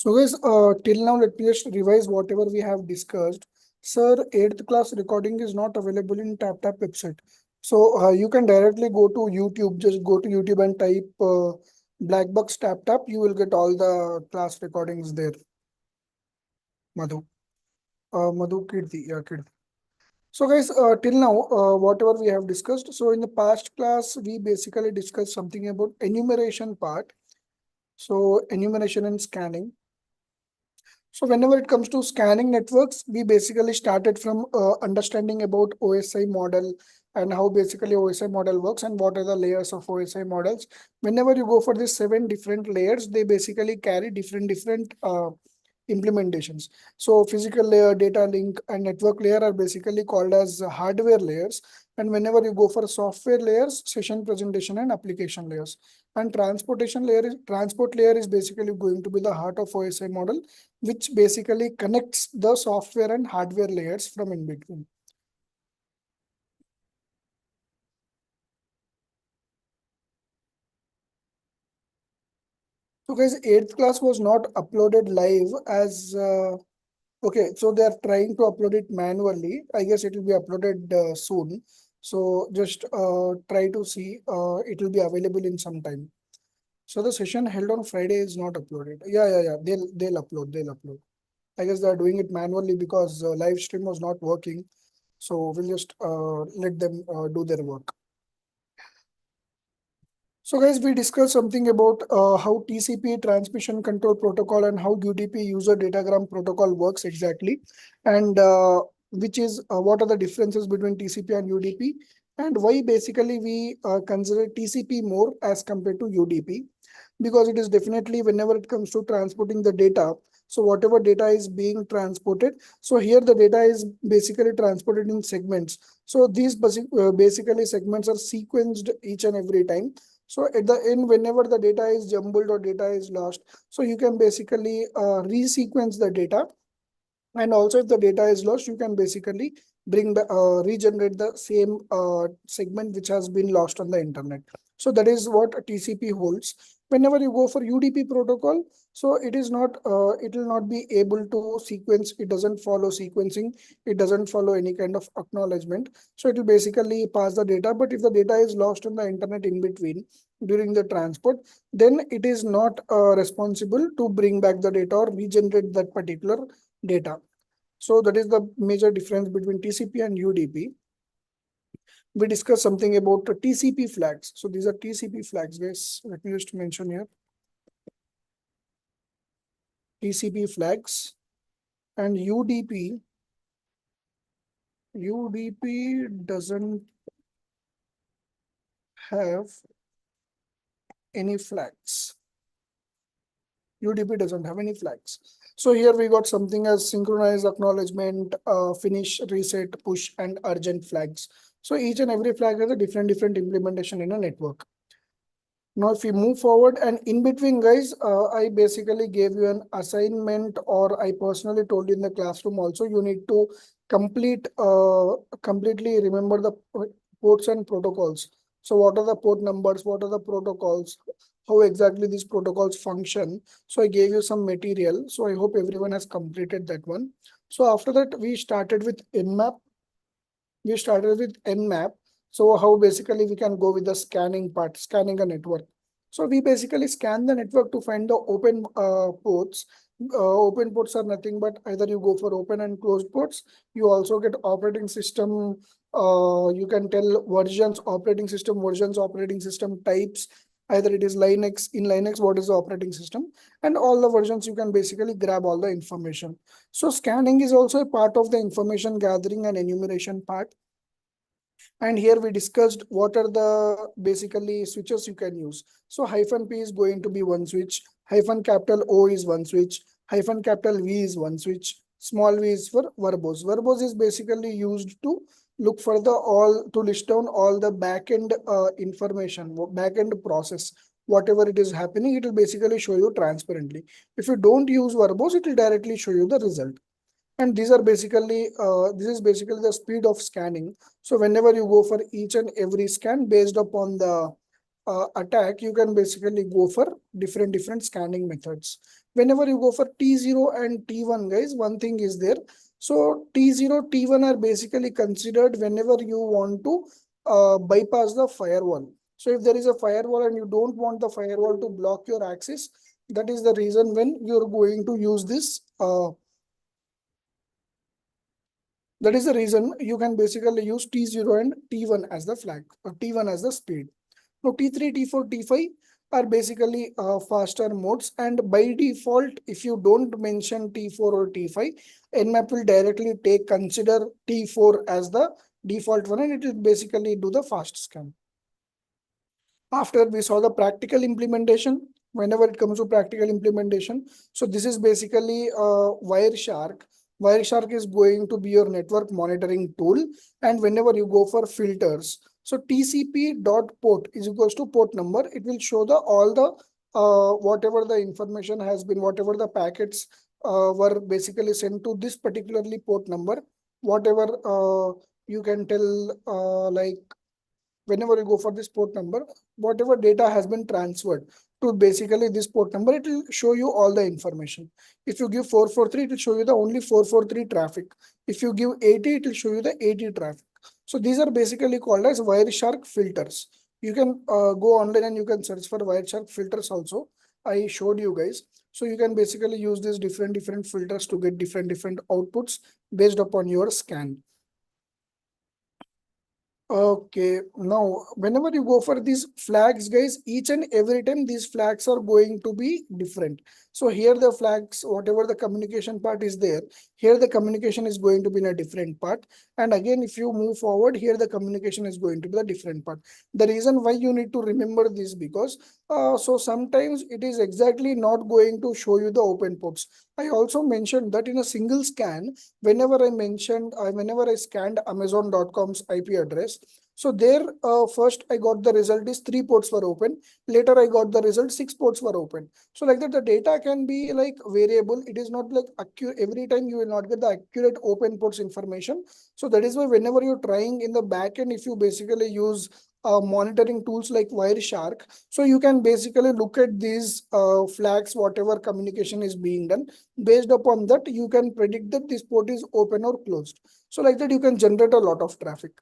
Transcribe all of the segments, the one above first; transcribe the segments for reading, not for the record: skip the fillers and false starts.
So guys, till now let me just revise whatever we have discussed. Sir, 8th class recording is not available in TapTap website. So you can directly go to YouTube, just go to YouTube and type Blackbucks TapTap. You will get all the class recordings there. Madhu. Madhu Kirti, yeah, Kirti. So guys, till now, whatever we have discussed. So in the past class, we basically discussed something about enumeration part. So enumeration and scanning. So whenever it comes to scanning networks, we basically started from understanding about OSI model and how basically OSI model works and what are the layers of OSI models. Whenever you go for these 7 different layers, they basically carry different implementations. So physical layer, data link, and network layer are basically called as hardware layers. And whenever you go for software layers, session presentation and application layers. And transport layer is basically going to be the heart of OSI model, which basically connects the software and hardware layers from in between. So guys, 8th class was not uploaded live as okay, so they are trying to upload it manually. I guess it will be uploaded soon. So just try to see it will be available in some time. So the session held on Friday is not uploaded. Yeah. They'll upload. I guess they're doing it manually because live stream was not working. So we'll just let them do their work. So guys, we discussed something about how TCP transmission control protocol and how UDP user datagram protocol works exactly, and which is what are the differences between TCP and UDP, and why basically we consider TCP more as compared to UDP, because it is definitely whenever it comes to transporting the data. So whatever data is being transported, so here the data is basically transported in segments. So these basically segments are sequenced each and every time. So at the end, whenever the data is jumbled or data is lost, so you can basically resequence the data. And also if the data is lost, you can basically regenerate the same segment which has been lost on the internet. So that is what TCP holds. Whenever you go for UDP protocol, so it is not, it will not be able to sequence. It doesn't follow sequencing. It doesn't follow any kind of acknowledgement. So it will basically pass the data. But if the data is lost on the internet in between during the transport, then it is not responsible to bring back the data or regenerate that particular data. So that is the major difference between TCP and UDP. We discussed something about the TCP flags. So these are TCP flags, guys. Let me just mention here. TCP flags and UDP. UDP doesn't have any flags. UDP doesn't have any flags. So here we got something as synchronized acknowledgement, finish, reset, push, and urgent flags. So each and every flag has a different implementation in a network. Now, if we move forward and in between, guys, I basically gave you an assignment, or I personally told you in the classroom also, you need to completely remember the ports and protocols. So what are the port numbers? What are the protocols? How exactly these protocols function? So I gave you some material. So I hope everyone has completed that one. So after that, we started with Nmap. So how basically we can go with the scanning part, scanning a network. So we basically scan the network to find the open ports. Open ports are nothing but either you go for open and closed ports. You also get operating system. You can tell versions, operating system types. Either it is Linux, in Linux, what is the operating system, and all the versions you can basically grab all the information. So scanning is also a part of the information gathering and enumeration part. And here we discussed what are the basically switches you can use. So -P is going to be one switch, capital O is one switch, capital V is one switch, small v is for verbose. Verbose is basically used to look for to list down all the backend information, backend process. Whatever it is happening, it will basically show you transparently. If you don't use verbose, it will directly show you the result. And these are basically, this is basically the speed of scanning. So whenever you go for each and every scan based upon the attack, you can basically go for different scanning methods. Whenever you go for T0 and T1, guys, one thing is there. So T0, T1 are basically considered whenever you want to bypass the firewall. So if there is a firewall and you don't want the firewall to block your access, that is the reason when you're going to use this. That is the reason you can basically use T0 and T1 as the flag, or T1 as the speed. Now T3, T4, T5 are basically faster modes, and by default, if you don't mention T4 or T5, Nmap will directly consider T4 as the default one, and it will basically do the fast scan. After we saw the practical implementation, whenever it comes to practical implementation, so this is basically Wireshark. Wireshark is going to be your network monitoring tool, and whenever you go for filters, so TCP dot port is equals to port number. It will show the all the whatever the information has been, whatever the packets were basically sent to this particularly port number. Whatever you can tell, like whenever you go for this port number, whatever data has been transferred to basically this port number, it will show you all the information. If you give 443, it will show you the only 443 traffic. If you give 80, it will show you the 80 traffic. So these are basically called as Wireshark filters. You can go online and you can search for Wireshark filters also. I showed you guys. So you can basically use these different filters to get different outputs based upon your scan. Okay, now whenever you go for these flags, guys, each and every time these flags are going to be different. So here the flags, whatever the communication part is there, here the communication is going to be in a different part. And again, if you move forward, here the communication is going to be the different part. The reason why you need to remember this because so sometimes it is exactly not going to show you the open ports. I also mentioned that in a single scan, whenever I scanned Amazon.com's IP address, so there first I got the result is 3 ports were open. Later I got the result 6 ports were open. So like that the data can be like variable. It is not like accurate. Every time you will not get the accurate open ports information. So that is why whenever you're trying in the backend, if you basically use monitoring tools like Wireshark, so you can basically look at these flags, whatever communication is being done. Based upon that, you can predict that this port is open or closed. So like that, you can generate a lot of traffic.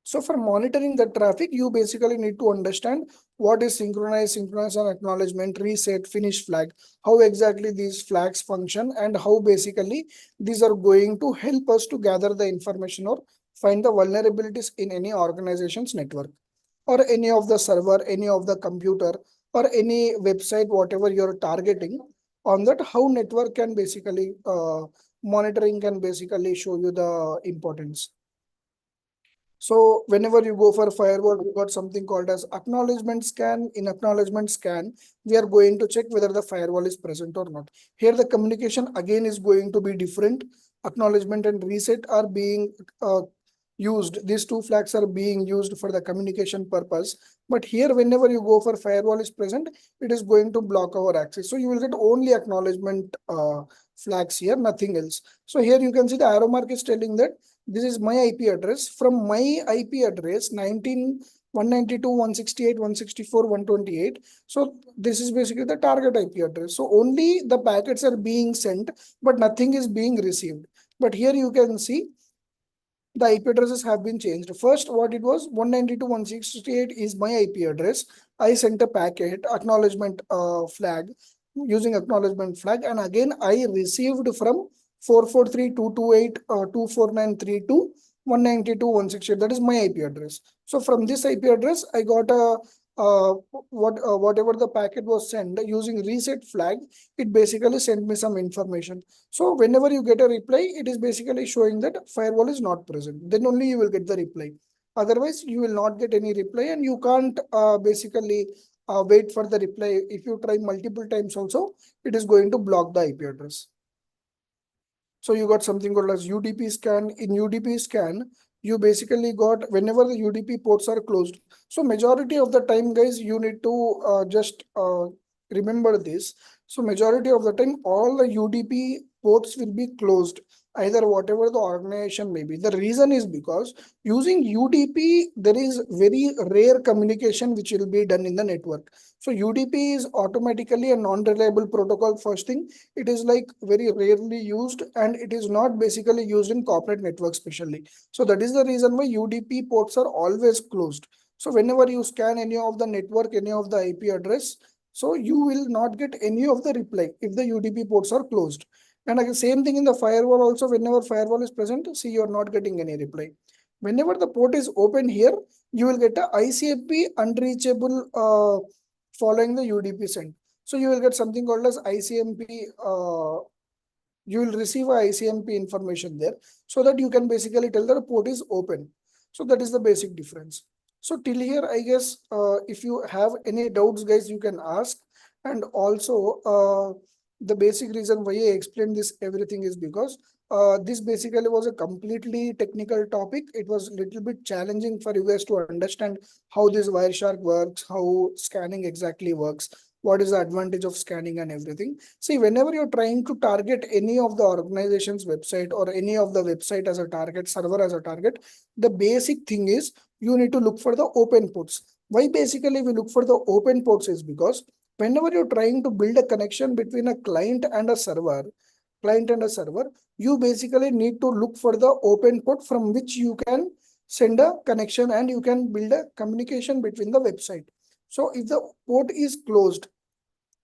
So for monitoring the traffic, you basically need to understand what is synchronous and acknowledgement, reset, finish flag, how exactly these flags function, and how basically these are going to help us to gather the information or find the vulnerabilities in any organization's network or any of the server, any of the computer, or any website, whatever you're targeting. On that, how network can basically monitoring can basically show you the importance. So whenever you go for firewall, we got something called as acknowledgement scan. In acknowledgement scan, we are going to check whether the firewall is present or not. Here the communication again is going to be different. Acknowledgement and reset are being used. These two flags are being used for the communication purpose. But here, whenever you go for firewall is present, it is going to block our access. So you will get only acknowledgement flags here, nothing else. So here you can see the arrow mark is telling that this is my IP address. From my IP address 192.168.164.128. So this is basically the target IP address. So only the packets are being sent, but nothing is being received. But here you can see the IP addresses have been changed. First, what it was 192.168 is my IP address. I sent a packet acknowledgement flag using acknowledgement flag, and again I received from 443.228.249.32 192.168. That is my IP address. So from this IP address, I got a whatever the packet was sent using reset flag. It basically sent me some information. So whenever you get a reply, it is basically showing that firewall is not present. Then only you will get the reply. Otherwise, you will not get any reply, and you can't basically wait for the reply. If you try multiple times also, it is going to block the IP address. So you got something called as UDP scan. In UDP scan, you basically got whenever the UDP ports are closed. So majority of the time, guys, you need to just remember this. So majority of the time, all the UDP ports will be closed. either whatever the organization may be. The reason is because using UDP, there is very rare communication which will be done in the network. So UDP is automatically a non-reliable protocol. First thing, it is like very rarely used, and it is not basically used in corporate networks especially. So that is the reason why UDP ports are always closed. So whenever you scan any of the network, any of the IP address, so you will not get any of the reply if the UDP ports are closed. And again, same thing in the firewall also, whenever firewall is present, see, you are not getting any reply. Whenever the port is open here, you will get a ICMP unreachable following the UDP send. So you will get something called as ICMP. You will receive a ICMP information there, so that you can basically tell that the port is open. So that is the basic difference. So till here, I guess, if you have any doubts, guys, you can ask. And also, the basic reason why I explained this everything is because this basically was a completely technical topic. It was a little bit challenging for you guys to understand how this Wireshark works, how scanning exactly works, what is the advantage of scanning and everything. See, whenever you're trying to target any of the organization's website or any of the website as a target, server as a target, the basic thing is you need to look for the open ports. Why basically we look for the open ports is because whenever you're trying to build a connection between a client and a server, you basically need to look for the open port from which you can send a connection and you can build a communication between the website. So if the port is closed,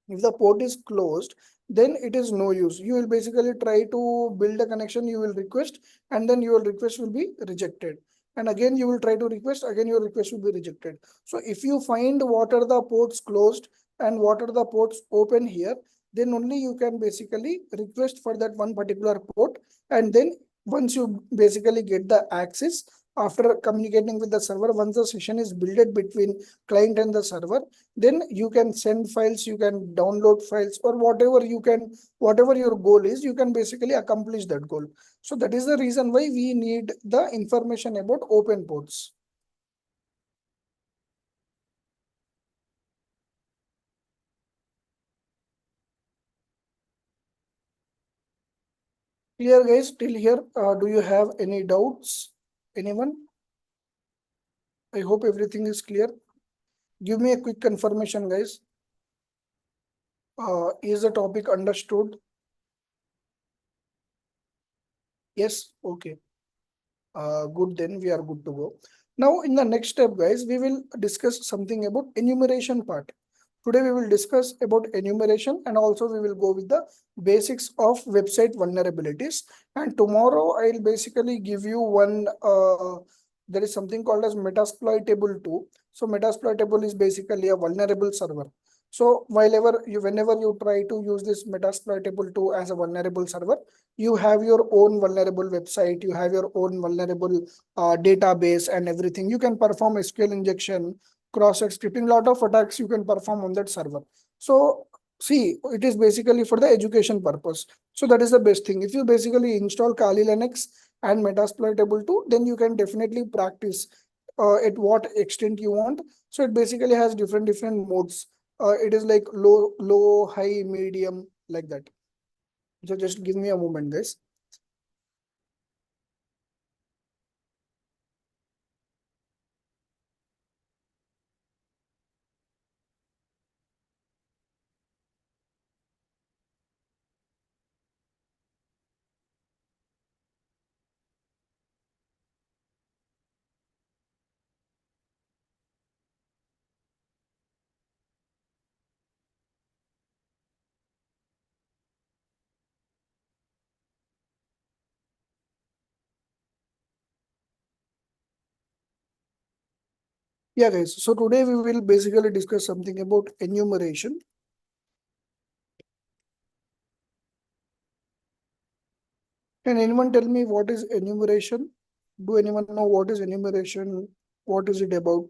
if the port is closed, then it is no use. You will basically try to build a connection, you will request, and then your request will be rejected. And again, you will try to request, again, your request will be rejected. So if you find what are the ports closed and what are the ports open here, then only you can basically request for that one particular port. And then once you basically get the access, after communicating with the server, once the session is built between client and the server, then you can send files, you can download files, or whatever you can, whatever your goal is, you can basically accomplish that goal. So that is the reason why we need the information about open ports. Clear, guys, till here? Do you have any doubts? Anyone? I hope everything is clear. Give me a quick confirmation, guys. Is the topic understood? Yes. Okay. Good, then we are good to go. Now, in the next step, guys, we will discuss something about enumeration part. Today, we will discuss about enumeration, and also we will go with the basics of website vulnerabilities. And tomorrow, I'll basically give you one, there is something called as Metasploitable 2. So Metasploitable is basically a vulnerable server. So whenever you try to use this Metasploitable 2 as a vulnerable server, you have your own vulnerable website, you have your own vulnerable database and everything. You can perform SQL injection, cross-site scripting, lot of attacks you can perform on that server. So see, it is basically for the education purpose. So that is the best thing. If you basically install Kali Linux and Metasploitable 2, then you can definitely practice at what extent you want. So it basically has different modes. It is like low, high, medium, like that. So just give me a moment, guys. Yeah, guys. So today we will basically discuss something about enumeration. Can anyone tell me what is enumeration? Do anyone know what is enumeration? What is it about?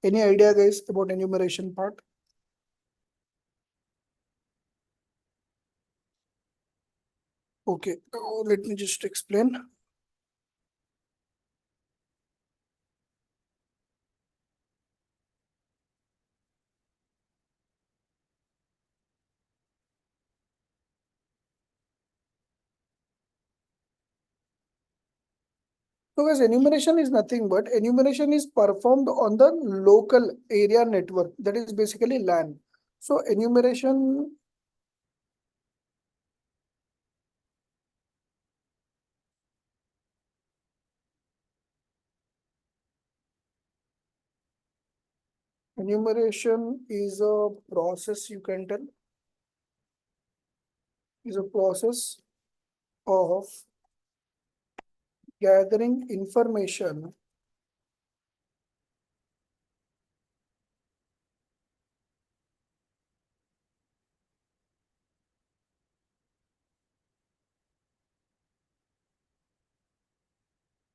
Any idea, guys, about enumeration part? Okay, let me just explain. So guys, enumeration is nothing but enumeration is performed on the local area network, that is basically LAN. So enumeration is a process, you can tell, is a process of gathering information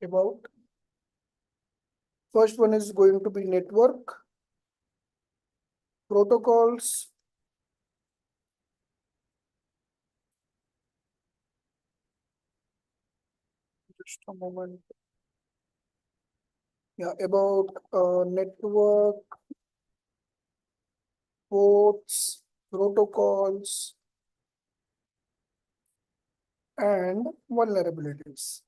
about. First one is going to be network, protocols, just a moment. Yeah, about network, ports, protocols, and vulnerabilities.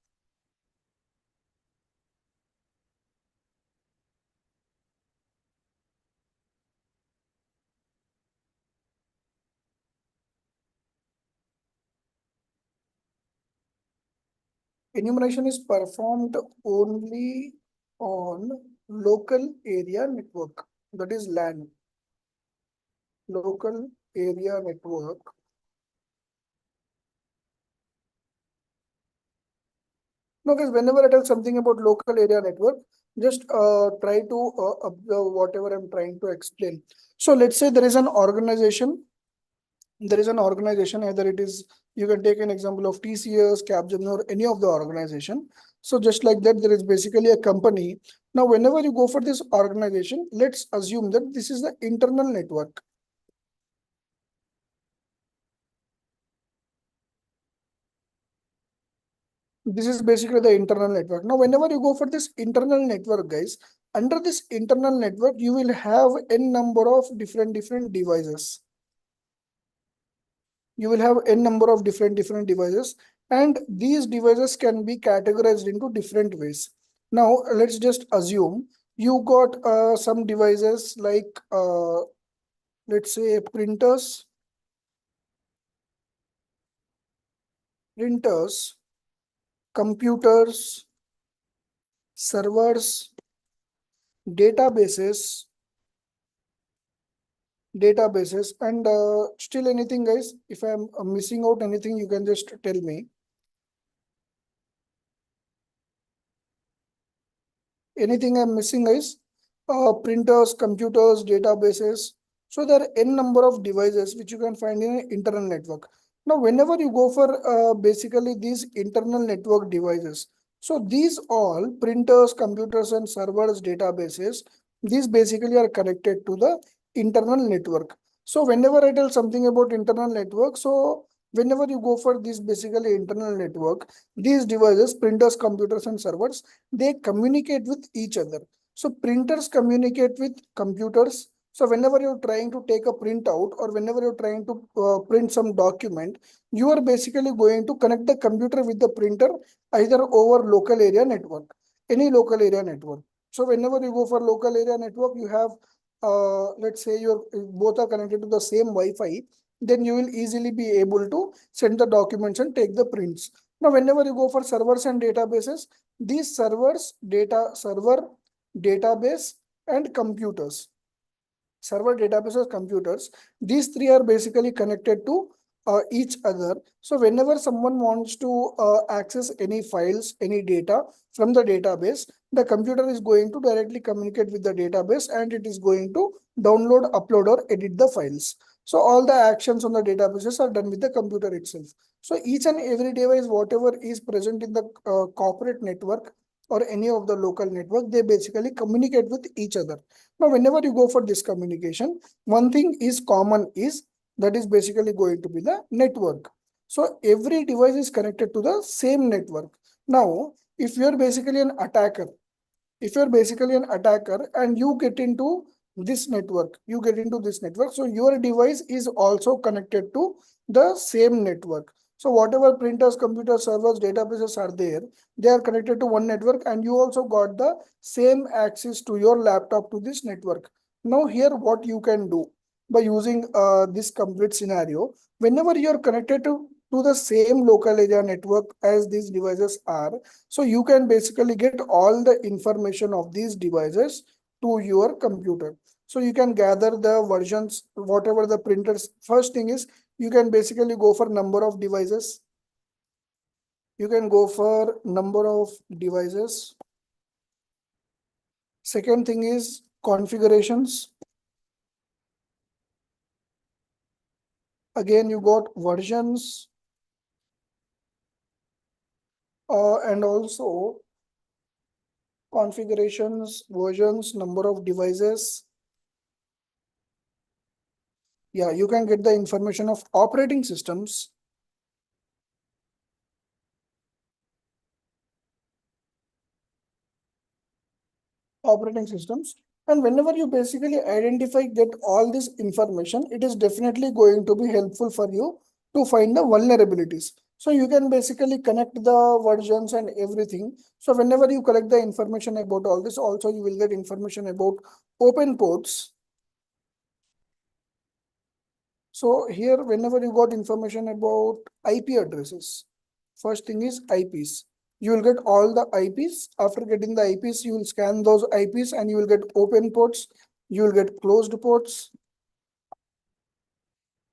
Enumeration is performed only on local area network, that is LAN, local area network. Now, guys, whenever I tell something about local area network, just try to observe whatever I'm trying to explain. So let's say there is an organization, either it is, you can take an example of TCS, Capgemini, or any of the organization. So just like that, there is basically a company. Now, whenever you go for this organization, let's assume that this is the internal network. This is basically the internal network. Now, whenever you go for this internal network, guys, under this internal network, you will have n number of different devices. You will have n number of different devices, and these devices can be categorized into different ways. Now let's just assume you got some devices like let's say printers, computers, servers, databases, and still anything, guys. If I'm missing out anything, you can just tell me. Anything I'm missing, guys? Printers, computers, databases. So there are n number of devices which you can find in an internal network. Now, whenever you go for basically these internal network devices, so these all printers, computers, and servers, databases, these basically are connected to the internal network. So whenever I tell something about internal network, so whenever you go for this basically internal network, these devices, printers, computers, and servers, they communicate with each other. So printers communicate with computers. So whenever you're trying to take a printout, or whenever you're trying to print some document, you are basically going to connect the computer with the printer either over local area network, any local area network. So whenever you go for local area network, you have let's say you're both are connected to the same Wi-Fi, then you will easily be able to send the documents and take the prints. Now, whenever you go for servers and databases, these server, database, and computers, server, databases, computers, these three are basically connected to each other. So whenever someone wants to access any files, any data from the database, the computer is going to directly communicate with the database, and it is going to download, upload, or edit the files. So all the actions on the databases are done with the computer itself. So each and every device, whatever is present in the corporate network or any of the local network, they basically communicate with each other. Now, whenever you go for this communication, one thing is common, is that is basically going to be the network. So every device is connected to the same network. Now, if you're basically an attacker, and you get into this network, so your device is also connected to the same network. So whatever printers, computers, servers, databases are there, they are connected to one network, and you also got the same access to your laptop to this network. Now here what you can do by using this complete scenario, whenever you are connected to the same local area network as these devices are, so you can basically get all the information of these devices to your computer. So you can gather the versions, whatever the printers. First thing is, you can basically go for number of devices. You can go for number of devices. Second thing is configurations. Again, you got versions, and also configurations, versions, number of devices. Yeah, you can get the information of operating systems. Operating systems. And whenever you basically identify, get all this information, it is definitely going to be helpful for you to find the vulnerabilities. So you can basically connect the versions and everything. So whenever you collect the information about all this, also you will get information about open ports. So here, whenever you got information about IP addresses, first thing is IPs. You will get all the IPs. After getting the IPs, you will scan those IPs and you will get open ports. You will get closed ports.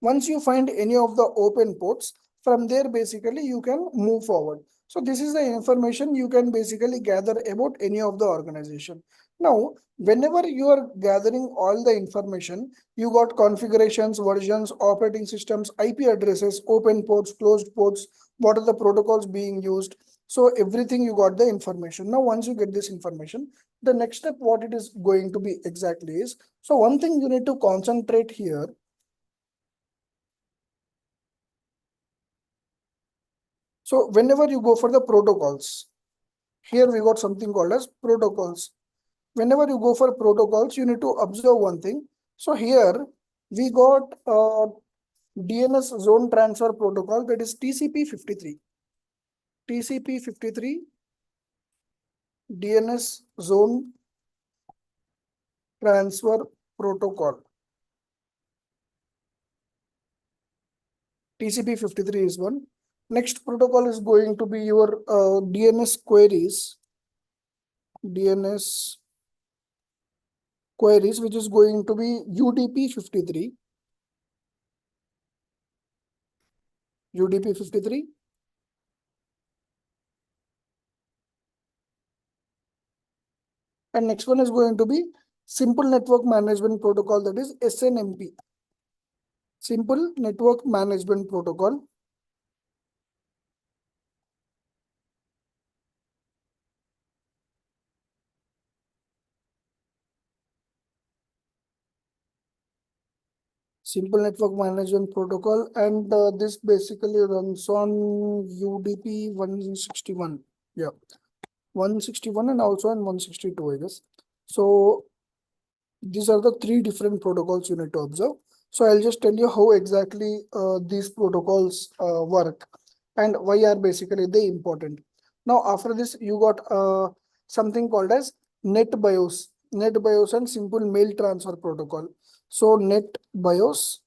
Once you find any of the open ports, from there basically you can move forward. So this is the information you can basically gather about any of the organization. Now, whenever you are gathering all the information, you got configurations, versions, operating systems, IP addresses, open ports, closed ports, what are the protocols being used. So everything you got the information. Now, once you get this information, the next step, what it is going to be exactly is, so one thing you need to concentrate here. So whenever you go for the protocols, here we got something called as protocols. Whenever you go for protocols, you need to observe one thing. So here we got DNS zone transfer protocol, that is TCP53. TCP53 DNS zone transfer protocol. TCP53 is one. Next protocol is going to be your DNS queries. DNS queries, which is going to be UDP53. UDP53. And next one is going to be Simple Network Management Protocol, that is SNMP. Simple Network Management Protocol. Simple Network Management Protocol, and this basically runs on UDP 161. Yeah, 161 and also on 162, I guess. So these are the three different protocols you need to observe. So I'll just tell you how exactly these protocols work and why are basically they important. Now after this, you got something called as NetBIOS. NetBIOS and Simple Mail Transfer Protocol. So NetBIOS,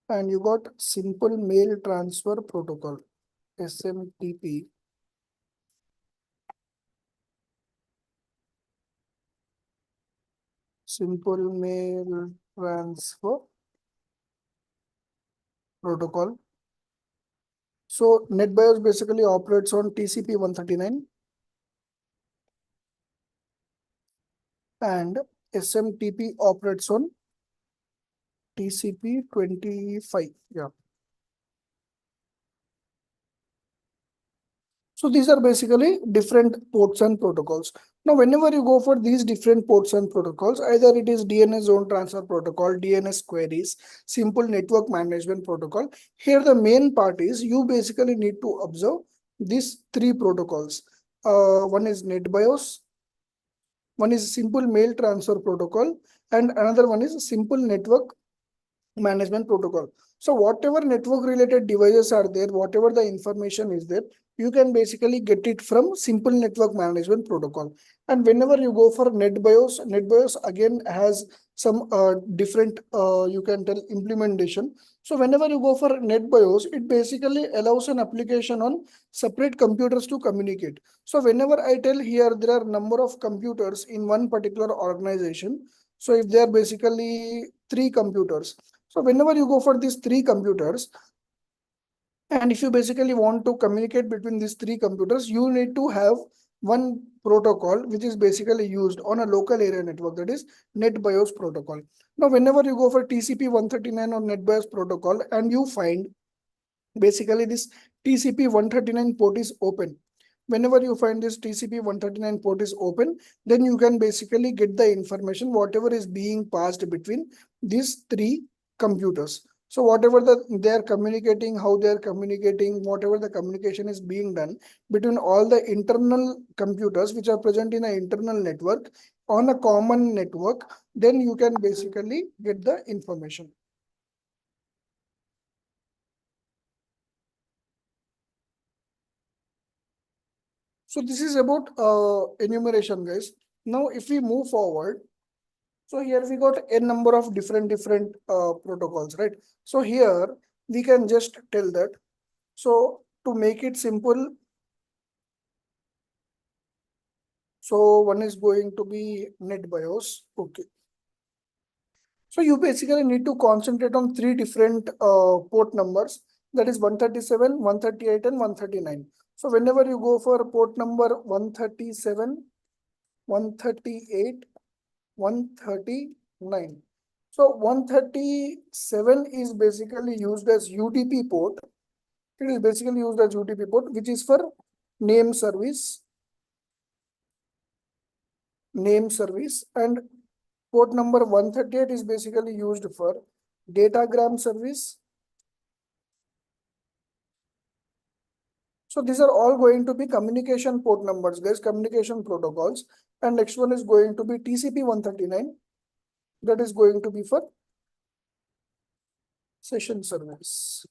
and you got Simple Mail Transfer Protocol, SMTP. Simple Mail Transfer Protocol. So NetBIOS basically operates on TCP 139 and SMTP operates on TCP 25. Yeah. So these are basically different ports and protocols. Now, whenever you go for these different ports and protocols, either it is DNS zone transfer protocol, DNS queries, simple network management protocol. Here, the main part is you basically need to observe these three protocols. one is NetBIOS, one is simple mail transfer protocol, and another one is simple network management protocol. So whatever network related devices are there, whatever the information is there, you can basically get it from simple network management protocol. And whenever you go for NetBIOS again has some different you can tell implementation. So whenever you go for NetBIOS, it basically allows an application on separate computers to communicate. So whenever I tell here there are number of computers in one particular organization. So if they are basically three computers, so whenever you go for these three computers, and if you basically want to communicate between these three computers, you need to have one protocol which is basically used on a local area network, that is NetBIOS protocol. Now, whenever you go for TCP 139 or NetBIOS protocol and you find basically this TCP 139 port is open. Whenever you find this TCP 139 port is open, then you can basically get the information whatever is being passed between these three computers. So whatever they are communicating, how they are communicating, whatever the communication is being done between all the internal computers which are present in an internal network on a common network, then you can basically get the information. So this is about enumeration, guys. Now, if we move forward, so here we got a number of different protocols, right? So here we can just tell that. So to make it simple, so one is going to be NetBIOS. Okay. So you basically need to concentrate on three different port numbers. That is 137, 138, and 139. So whenever you go for port number 137, 138, 139. So 137 is basically used as UDP port. It is basically used as UDP port, which is for name service, and port number 138 is basically used for datagram service. So these are all going to be communication port numbers, guys, communication protocols. And next one is going to be TCP 139. That is going to be for session service.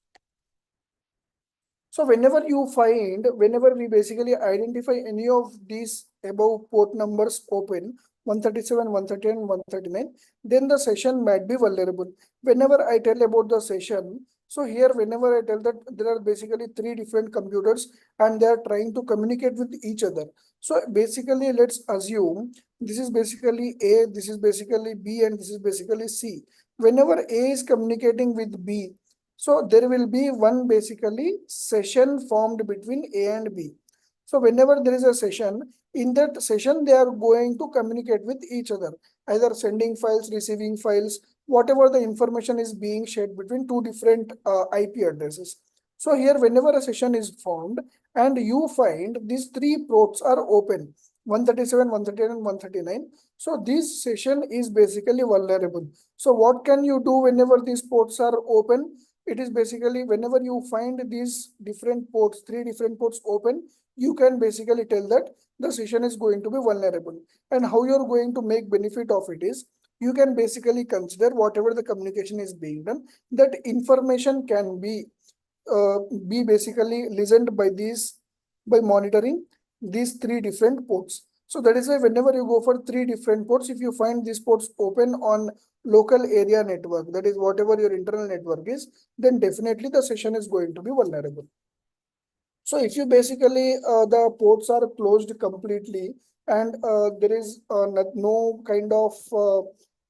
So whenever we basically identify any of these above port numbers open, 137, 138, and 139, then the session might be vulnerable. Whenever I tell about the session, so here whenever I tell that there are basically three different computers and they are trying to communicate with each other. So basically let's assume this is basically A, this is basically B, and this is basically C. Whenever A is communicating with B, so there will be one basically session formed between A and B. So whenever there is a session, in that session, they are going to communicate with each other, either sending files, receiving files, whatever the information is being shared between two different IP addresses. So here, whenever a session is formed and you find these three ports are open, 137, 138, and 139. So this session is basically vulnerable. So what can you do whenever these ports are open? It is basically whenever you find these different ports, three different ports open, you can basically tell that the session is going to be vulnerable. And how you're going to make benefit of it is you can basically consider whatever the communication is being done, that information can be basically listened by monitoring these three different ports. So that is why whenever you go for three different ports, if you find these ports open on local area network, that is whatever your internal network is, then definitely the session is going to be vulnerable. So if you basically the ports are closed completely and there is no kind of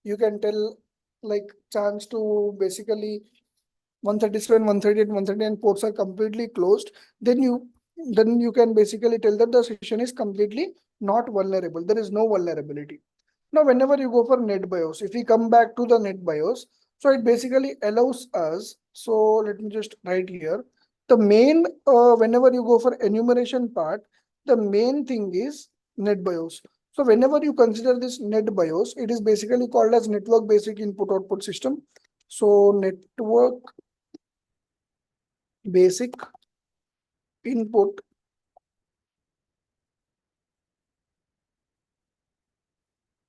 you can tell like chance to basically 137, 138, 139 ports are completely closed, then you can basically tell that the session is completely not vulnerable. There is no vulnerability. Now, whenever you go for NetBIOS, if we come back to the NetBIOS, so it basically allows us. So let me just write here. The main, whenever you go for enumeration part, the main thing is NetBIOS. So whenever you consider this NetBIOS, it is basically called as Network Basic Input Output System. So Network Basic Input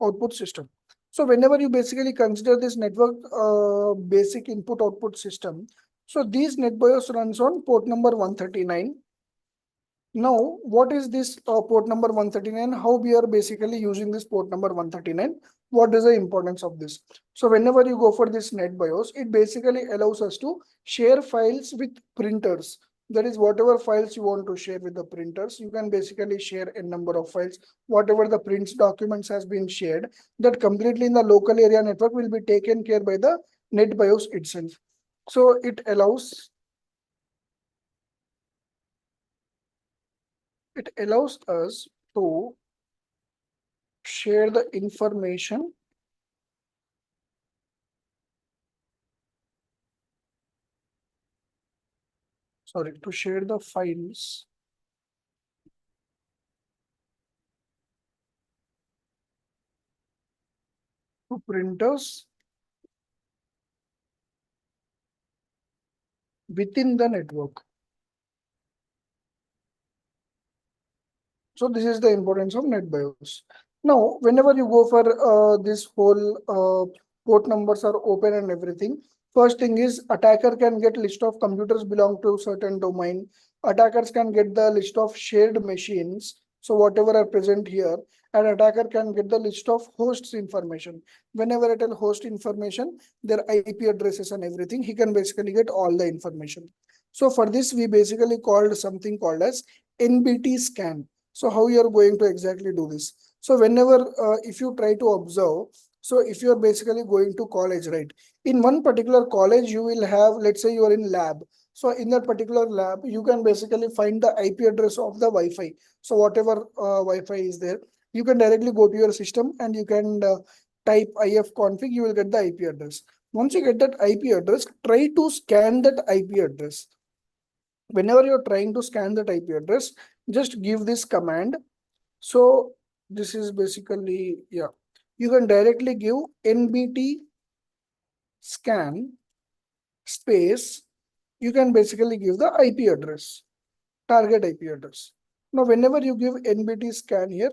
output system. So whenever you basically consider this network basic input output system, so these NetBIOS runs on port number 139. Now, what is this port number 139? How we are basically using this port number 139? What is the importance of this? So whenever you go for this NetBIOS, it basically allows us to share files with printers. That is, whatever files you want to share with the printers, you can basically share a number of files. Whatever the prints documents has been shared, that completely in the local area network will be taken care by the NetBIOS itself. So it allows us to share the information, to share the files to printers within the network. So this is the importance of NetBIOS. Now, whenever you go for this whole port numbers are open and everything, first thing is attacker can get list of computers belong to certain domain. Attackers can get the list of shared machines. So whatever are present here, an attacker can get the list of hosts information. Whenever it will host information, their IP addresses and everything, he can basically get all the information. So for this, we basically called something called as NBT scan. So how you are going to exactly do this? So whenever if you try to observe, so if you are basically going to college, right? In one particular college, you will have, let's say you are in lab. So in that particular lab, you can basically find the IP address of the Wi-Fi. So whatever Wi-Fi is there, you can directly go to your system and you can type ifconfig, you will get the IP address. Once you get that IP address, try to scan that IP address. Whenever you're trying to scan that IP address, just give this command. So this is basically, yeah, you can directly give nbt scan space. You can basically give the IP address, target IP address. Now, whenever you give nbt scan here,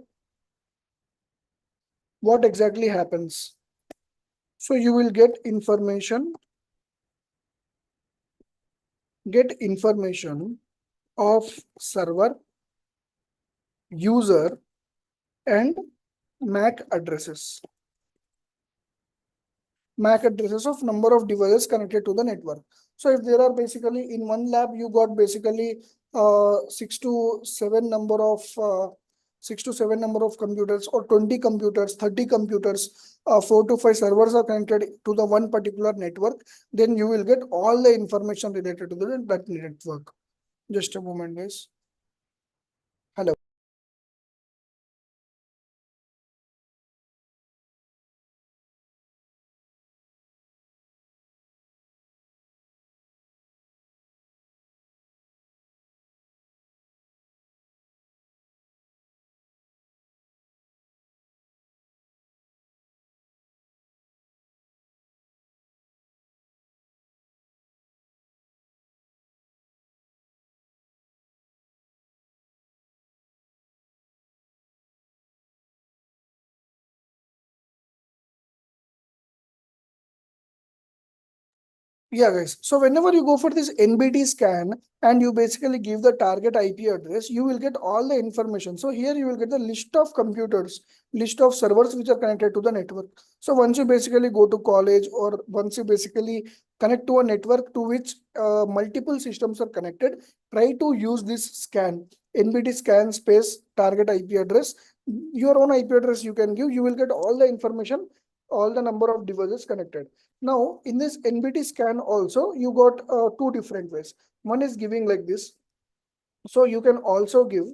what exactly happens? So you will get information of server, user, and MAC addresses. MAC addresses of number of devices connected to the network. So if there are basically in one lab, you got basically six to seven number of computers, or 20 computers, 30 computers, 4 to 5 servers are connected to the one particular network, then you will get all the information related to that network. Just a moment, guys. Hello. Yeah, guys. So whenever you go for this NBT scan and you basically give the target IP address, you will get all the information. So here you will get the list of computers, list of servers which are connected to the network. So once you basically go to college, or once you basically connect to a network to which multiple systems are connected, try to use this scan, NBT scan space target IP address. Your own IP address you can give, you will get all the information, all the number of devices connected. Now, in this NBT scan also, you got two different ways. One is giving like this. So you can also give,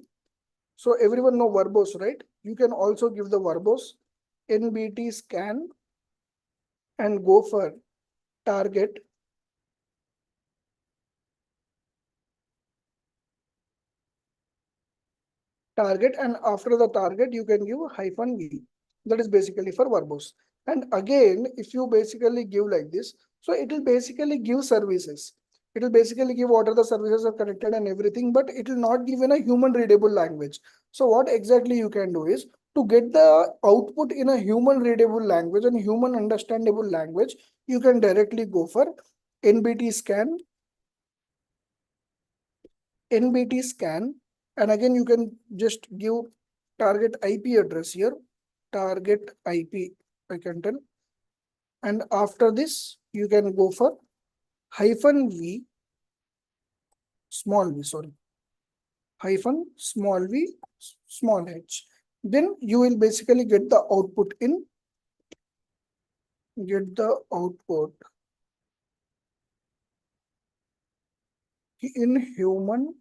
so everyone know verbose, right? You can also give the verbose NBT scan and go for target. And after the target, you can give -v. That is basically for verbose. And again, if you basically give like this, so it will basically give services. It will basically give what are the services are connected and everything, but it will not give in a human readable language. So what exactly you can do is, to get the output in a human readable language and human understandable language, you can directly go for NBT scan, and again you can just give target IP address here, target IP I can tell, and after this you can go for -v small v, sorry, -v small h. Then you will basically get the output in human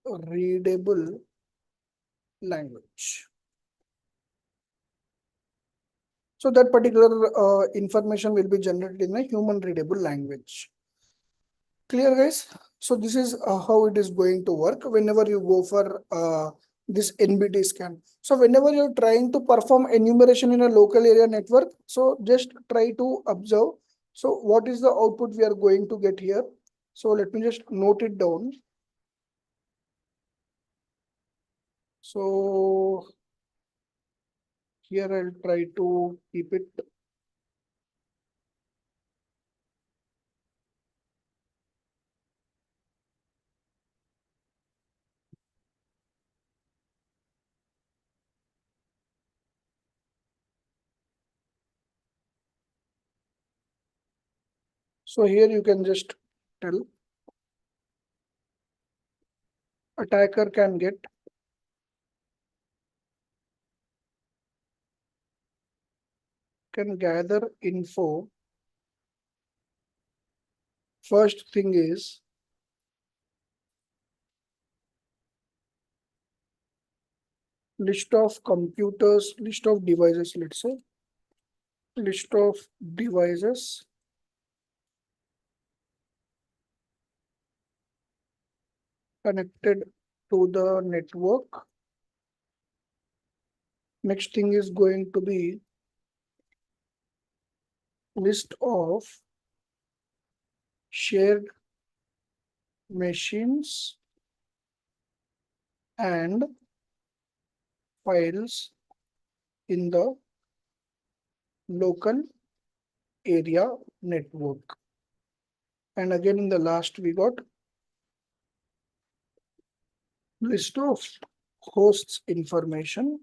readable language. So that particular information will be generated in a human readable language. Clear, guys? So this is how it is going to work whenever you go for this NBT scan. So whenever you're trying to perform enumeration in a local area network, so just try to observe. So what is the output we are going to get here? So let me just note it down. So here I'll try to keep it. So here you can just tell attacker can gather info. First thing is list of computers, list of devices, let's say, list of devices connected to the network. Next thing is going to be list of shared machines and files in the local area network. And again in the last we got list of hosts information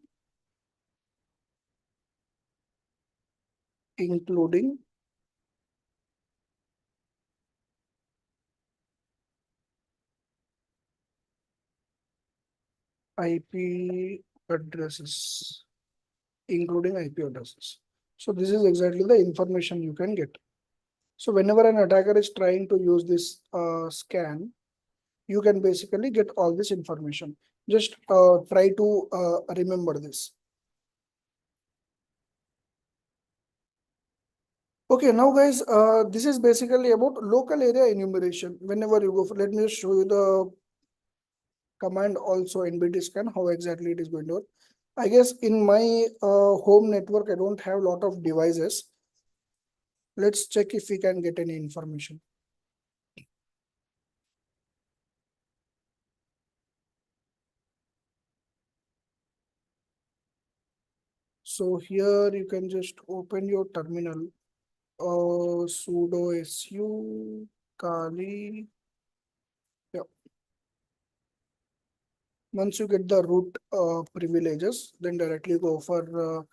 including IP addresses, So this is exactly the information you can get. So whenever an attacker is trying to use this scan, you can basically get all this information. Just try to remember this. Okay, now guys, this is basically about local area enumeration. Whenever you go for, let me just show you the command also NBT scan, how exactly it is going to work. I guess in my home network, I don't have a lot of devices. Let's check if we can get any information. So here you can just open your terminal, sudo su kali. Yeah. Once you get the root privileges, then directly go for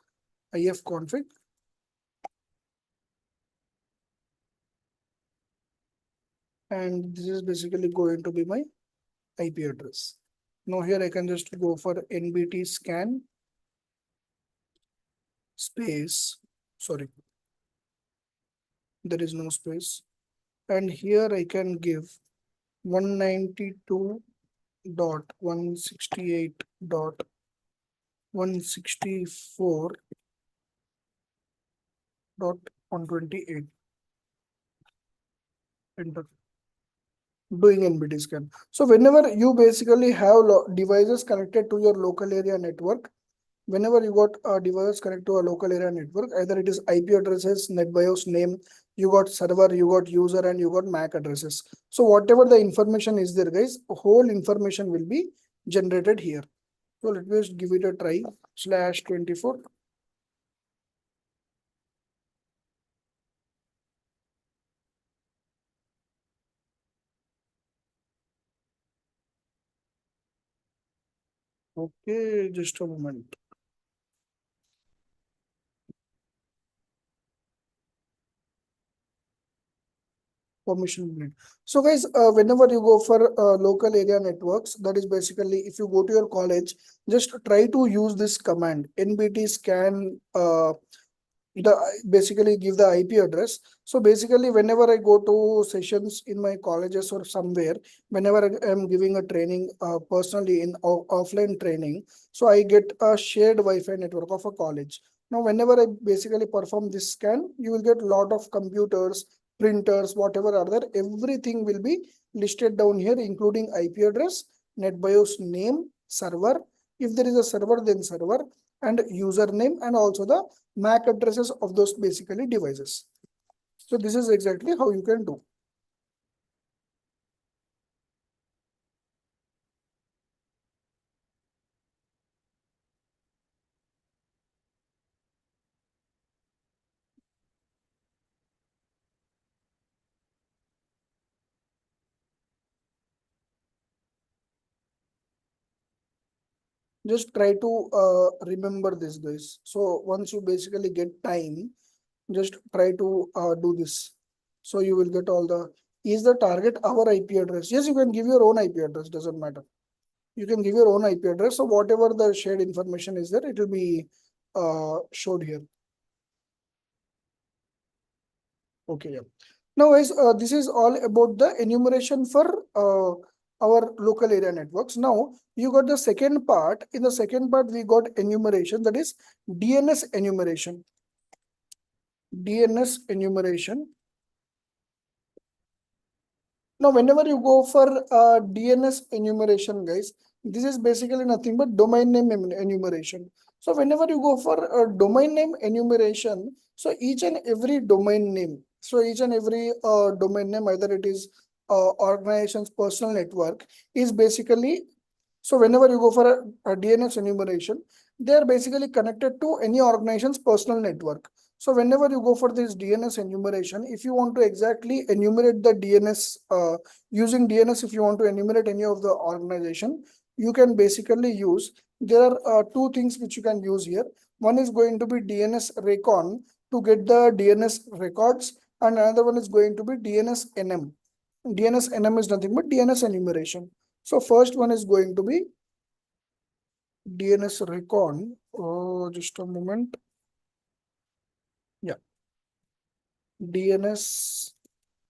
ifconfig. And this is basically going to be my IP address. Now here I can just go for NBT scan space, sorry, there is no space. And here I can give 192.168.164.128. Enter. Doing NBT scan. So whenever you basically have devices connected to your local area network, whenever you got a device connected to a local area network, either it is IP addresses, NetBIOS name, you got server, you got user, and you got MAC addresses. So whatever the information is there, guys, whole information will be generated here. So let me just give it a try. /24. Okay, just a moment. Permission grid. So guys, whenever you go for local area networks, that is basically if you go to your college, just try to use this command nbt scan the basically give the IP address. So basically, whenever I go to sessions in my colleges or somewhere, whenever I am giving a training personally in offline training, so I get a shared Wi-Fi network of a college. Now, whenever I basically perform this scan, you will get a lot of computers, printers, whatever are there, everything will be listed down here, including IP address, NetBIOS name, server. If there is a server, then server and username, and also the MAC addresses of those basically devices. So this is exactly how you can do. Just try to remember this, guys. So once you basically get time, just try to do this. So you will get all the, is the target our IP address? Yes, you can give your own IP address, doesn't matter. You can give your own IP address. So whatever the shared information is there, it will be showed here. Okay, yeah. Now, guys, this is all about the enumeration for our local area networks. Now, you got the second part. In the second part, we got enumeration, that is DNS enumeration. DNS enumeration. Now, whenever you go for DNS enumeration, guys, this is basically nothing but domain name enumeration. So whenever you go for a domain name enumeration, so each and every domain name, so each and every domain name, either it is organization's personal network, is basically, so whenever you go for a DNS enumeration, they are basically connected to any organization's personal network. So whenever you go for this DNS enumeration, if you want to exactly enumerate the DNS, using DNS, if you want to enumerate any of the organization, you can basically use, there are two things which you can use here. One is going to be DNS recon to get the DNS records, and another one is going to be DNS NM. DNS NM is nothing but DNS enumeration. So first one is going to be DNS recon. Oh, just a moment. Yeah. DNS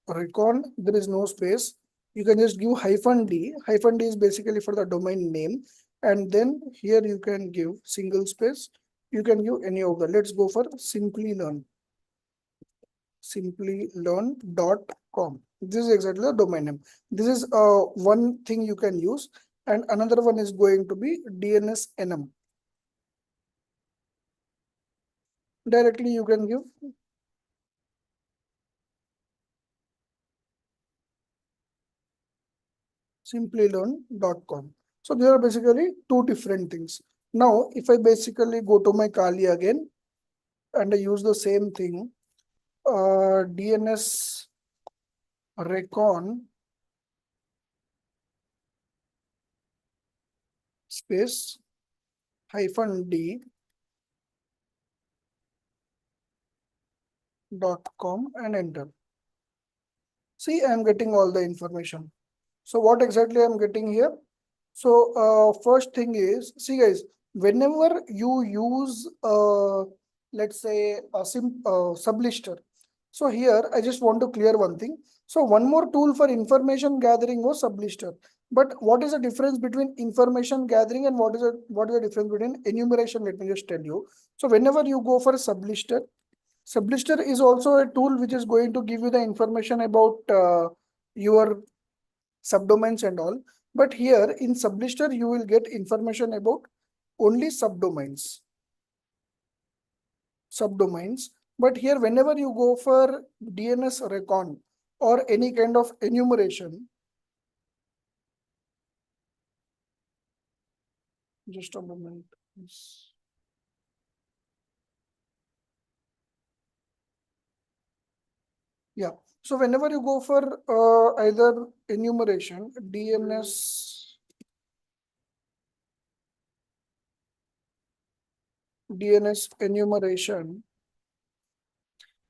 recon, there is no space. You can just give -d. -d is basically for the domain name. And then here you can give single space. You can give any of the, let's go for simply learn. Simplylearn.com. This is exactly the domain name. This is one thing you can use. And another one is going to be DNS NM. Directly you can give simplylearn.com. So there are basically two different things. Now, if I basically go to my Kali again and I use the same thing, DNS recon space -d.com and enter. See, I am getting all the information. So what exactly I'm getting here? So first thing is, see guys, whenever you use let's say a sublister. So here I just want to clear one thing. So one more tool for information gathering was sublister. But what is the difference between information gathering and what is the difference between enumeration? Let me just tell you. So whenever you go for sublister, sublister is also a tool which is going to give you the information about your subdomains and all. But here in sublister, you will get information about only subdomains. But here, whenever you go for DNS recon or any kind of enumeration, Just a moment. Yes. Yeah. So whenever you go for either enumeration, DNS enumeration,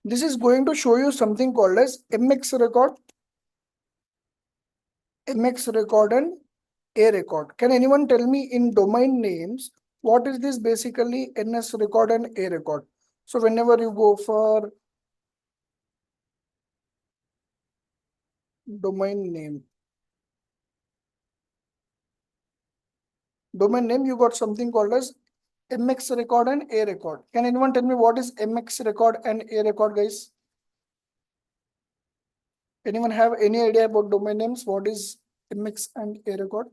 this is going to show you something called as MX record and A record. Can anyone tell me in domain names, what is this basically NS record and A record? So whenever you go for domain name, you got something called as MX record and A record. Can anyone tell me what is MX record and A record, guys? Anyone have any idea about domain names? What is MX and A record?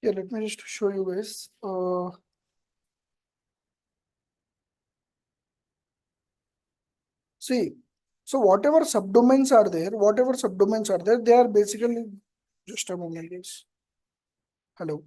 Yeah, let me just show you guys. See, so whatever subdomains are there, they are basically just a moment, guys. Hello.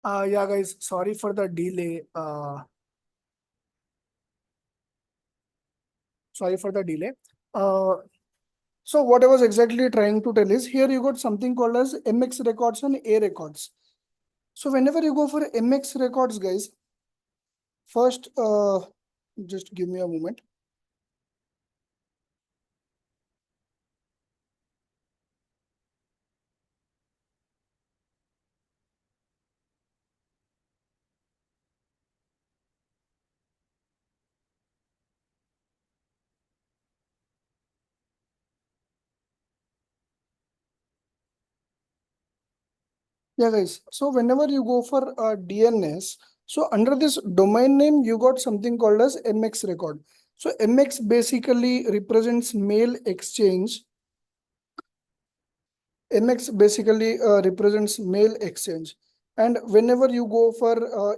Yeah, guys, sorry for the delay. Sorry for the delay. Uh, so what I was exactly trying to tell is here you got something called as MX records and A records. So whenever you go for MX records, guys, first, just give me a moment. Yeah, guys. So whenever you go for DNS, so under this domain name, you got something called as MX record. So MX basically represents mail exchange. MX basically represents mail exchange. And whenever you go for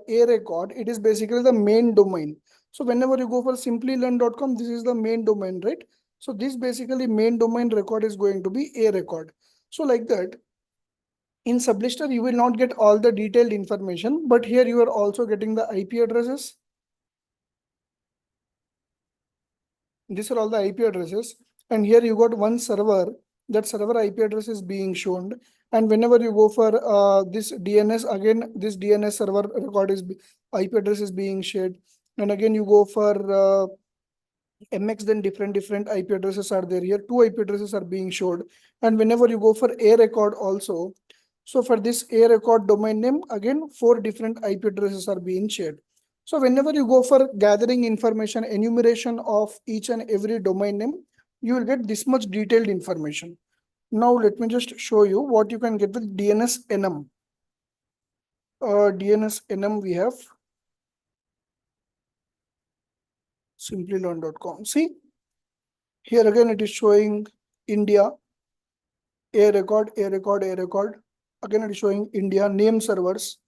a record, it is basically the main domain. So whenever you go for simplylearn.com, this is the main domain, right? So this basically main domain record is going to be a record. So like that, in Sublister, you will not get all the detailed information, but here you are also getting the IP addresses. These are all the IP addresses. And here you got one server, that server IP address is being shown. And whenever you go for this DNS, again, this DNS server record is IP address is being shared. And again, you go for MX, then different IP addresses are there. Here, two IP addresses are being showed. And whenever you go for a record also, so for this a record domain name, again, four different IP addresses are being shared. So whenever you go for gathering information, enumeration of each and every domain name, you will get this much detailed information. Now let me just show you what you can get with DNS enum. DNS enum we have simplylearn.com. See, here again it is showing India, a record, a record, a record. Again it is showing India, name servers,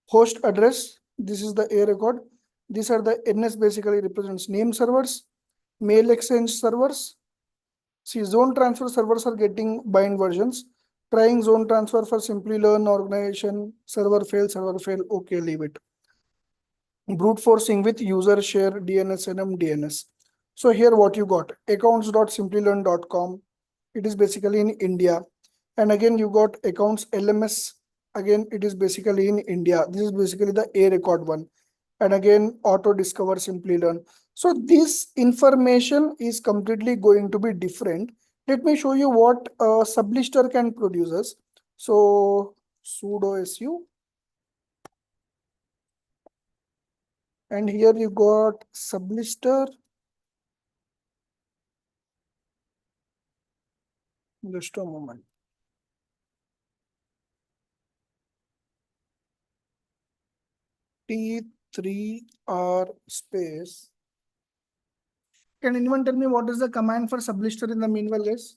host address. This is the a record. These are the NS basically represents name servers, mail exchange servers. See, zone transfer servers are getting bind versions. Trying zone transfer for simply learn organization, server fail, okay, leave it. Brute forcing with user share DNS enum DNS. So here what you got, accounts.simplylearn.com. It is basically in India. And again, you got accounts LMS. Again, it is basically in India. This is basically the A record one. And again, auto discover simply learn. So this information is completely going to be different. Let me show you what Sublister can produce us. So sudo su, and here you got Sublister. Just a moment. T3R space. Can anyone tell me what is the command for Sublister in the meanwhile, guys?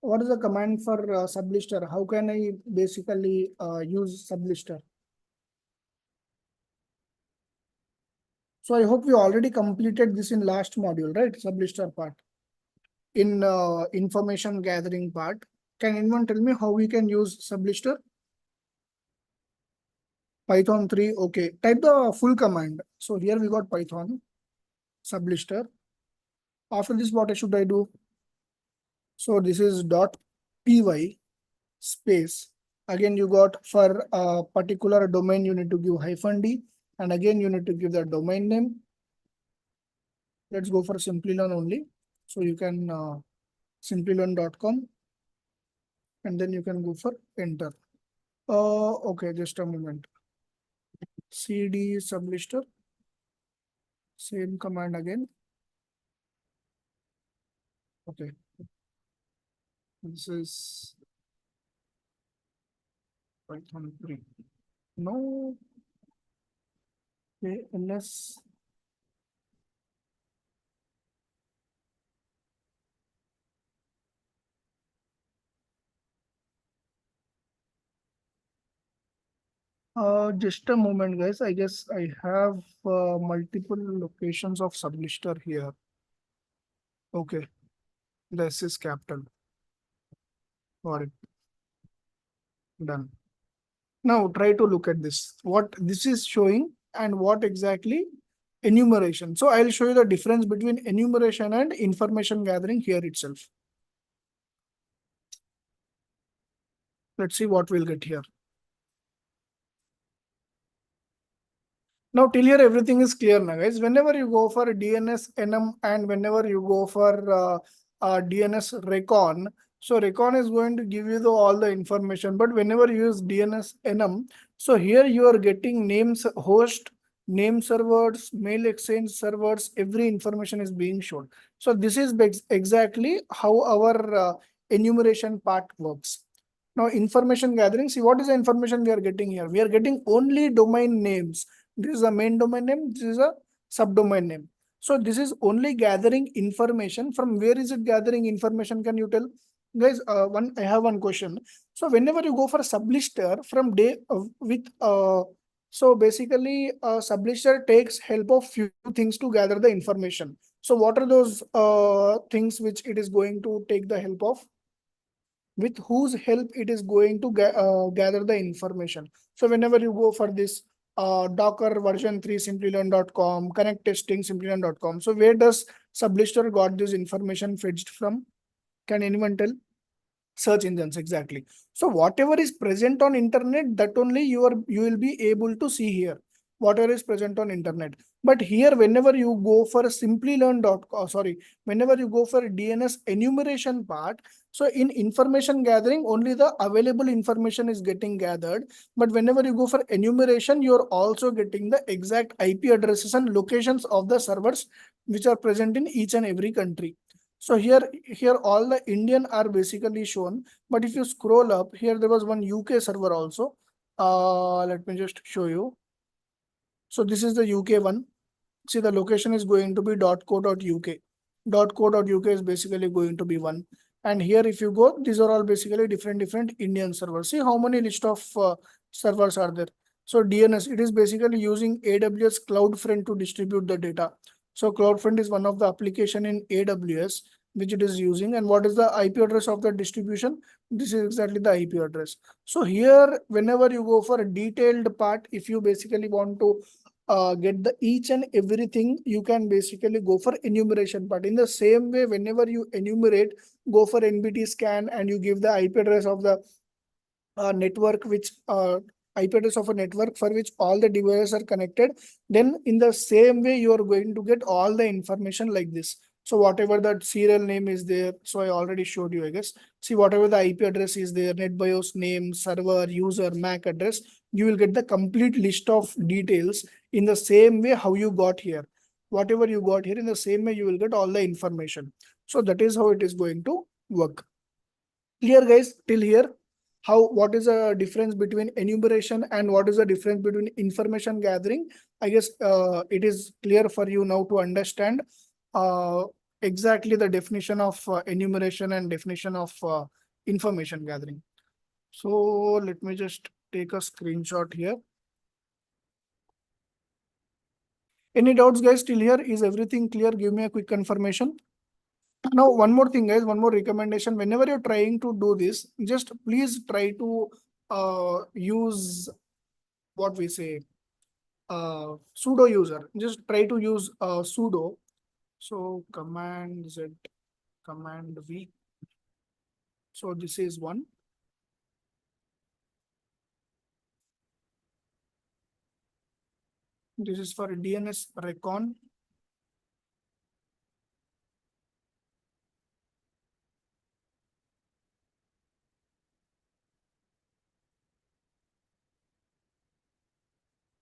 What is the command for Sublister? How can I basically use Sublister? So I hope we already completed this in last module, right? Sublister part. In information gathering part. Can anyone tell me how we can use Sublister? Python 3, okay. Type the full command. So here we got Python, Sublister. After this, what should I do? So this is .py space. Again, you got for a particular domain, you need to give -d. And again, you need to give the domain name. Let's go for simplylearn only. So you can simplylearn.com, and then you can go for enter. Okay, just a moment. CD Sublister, same command again. Okay, this is Python 3. No, okay, ls. Just a moment, guys. I guess I have multiple locations of Sublister here. Okay, this is capital. Got it. Done. Now try to look at this. What this is showing and what exactly enumeration. So I'll show you the difference between enumeration and information gathering here itself. Let's see what we'll get here. Now till here everything is clear now, guys. Whenever you go for DNS enum and whenever you go for DNS recon, so recon is going to give you all the information. But whenever you use DNS enum, so here you are getting names, host, name servers, mail exchange servers, every information is being shown. So this is exactly how our enumeration part works. Now information gathering, see what is the information we are getting here? We are getting only domain names. This is a main domain name. This is a subdomain name. So this is only gathering information. From where is it gathering information? Can you tell? Guys, I have one question. So whenever you go for a sublister from day with so basically sublister takes help of few things to gather the information. So what are those things which it is going to take the help of? With whose help it is going to gather the information. So whenever you go for this Docker version 3 simplylearn.com, connect testing simplylearn.com. So where does Sublister got this information fetched from? Can anyone tell? Search engines, exactly. So whatever is present on internet, that only you will be able to see here. Whatever is present on internet. But here, whenever you go for simplylearn.com, whenever you go for DNS enumeration part, so in information gathering, only the available information is getting gathered. But whenever you go for enumeration, you're also getting the exact IP addresses and locations of the servers which are present in each and every country. So here all the Indian are basically shown. But if you scroll up, here there was one UK server also. Let me just show you. So this is the UK one. See, the location is going to be .co.uk. .co.uk is basically going to be one. And here if you go, these are all basically different Indian servers. See how many list of servers are there. So DNS, it is basically using AWS CloudFront to distribute the data. So CloudFront is one of the application in AWS which it is using. And what is the IP address of the distribution? This is exactly the IP address. So here, whenever you go for a detailed part, if you basically want to get the each and everything, you can basically go for enumeration. But in the same way, whenever you enumerate, go for NBT scan and you give the IP address of the network which IP address of a network for which all the devices are connected, then in the same way you are going to get all the information like this. So whatever that serial name is there, so I already showed you, I guess. See, whatever the IP address is there, NetBIOS name, server, user, MAC address, you will get the complete list of details in the same way how you got here. Whatever you got here, in the same way you will get all the information. So that is how it is going to work. Clear, guys, till here? What is the difference between enumeration and what is the difference between information gathering? I guess it is clear for you now to understand uh, exactly the definition of enumeration and definition of information gathering. So let me just take a screenshot here. Any doubts, guys, till here? Is everything clear? Give me a quick confirmation. Now, one more thing, guys, one more recommendation. Whenever you're trying to do this, just please try to use what we say sudo user. Just try to use sudo. So command Z, command V. So this is one. This is for DNS recon.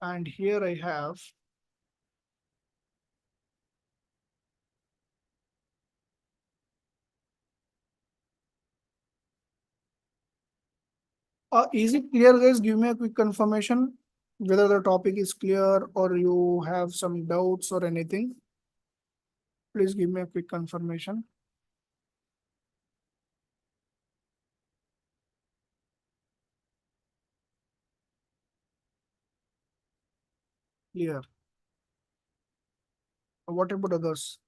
And here I have is it clear, guys? Give me a quick confirmation whether the topic is clear or you have some doubts or anything. Please give me a quick confirmation. Clear. What about others?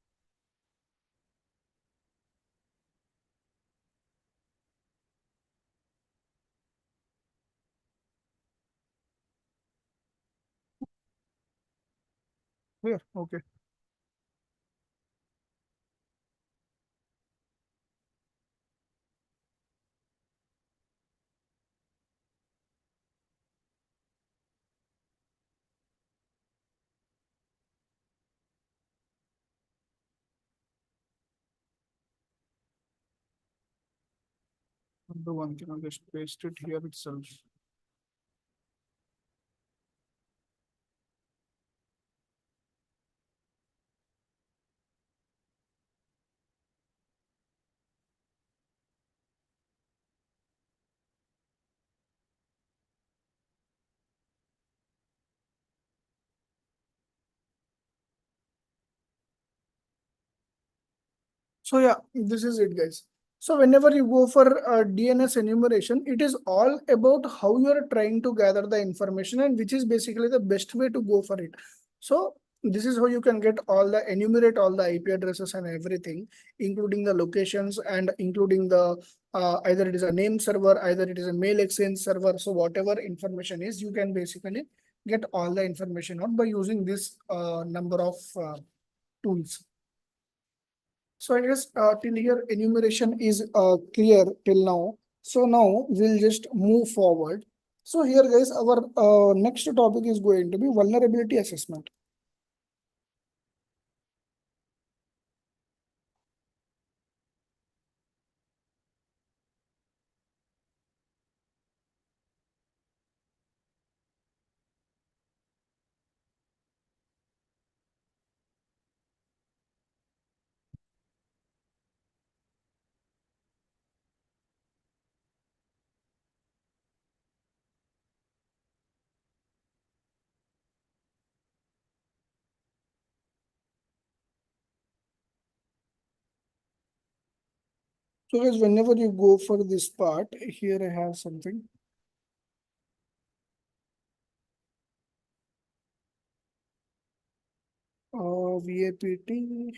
Here, okay. I'll do one thing, I'll just paste it here itself. So yeah, this is it, guys. So whenever you go for DNS enumeration, it is all about how you are trying to gather the information and which is basically the best way to go for it. So this is how you can get all the enumerate all the IP addresses and everything, including the locations and including the either it is a name server, either it is a mail exchange server. So whatever information is, you can basically get all the information out by using this number of tools. So I guess till here enumeration is clear till now. So now we'll just move forward. So here guys, our next topic is going to be vulnerability assessment. So guys, whenever you go for this part, here I have something. VAPT.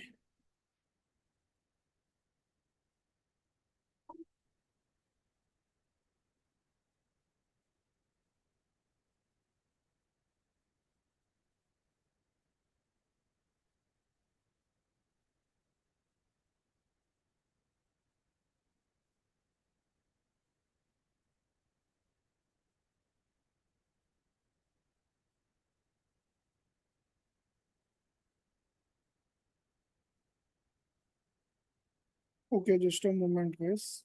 Okay, just a moment, guys.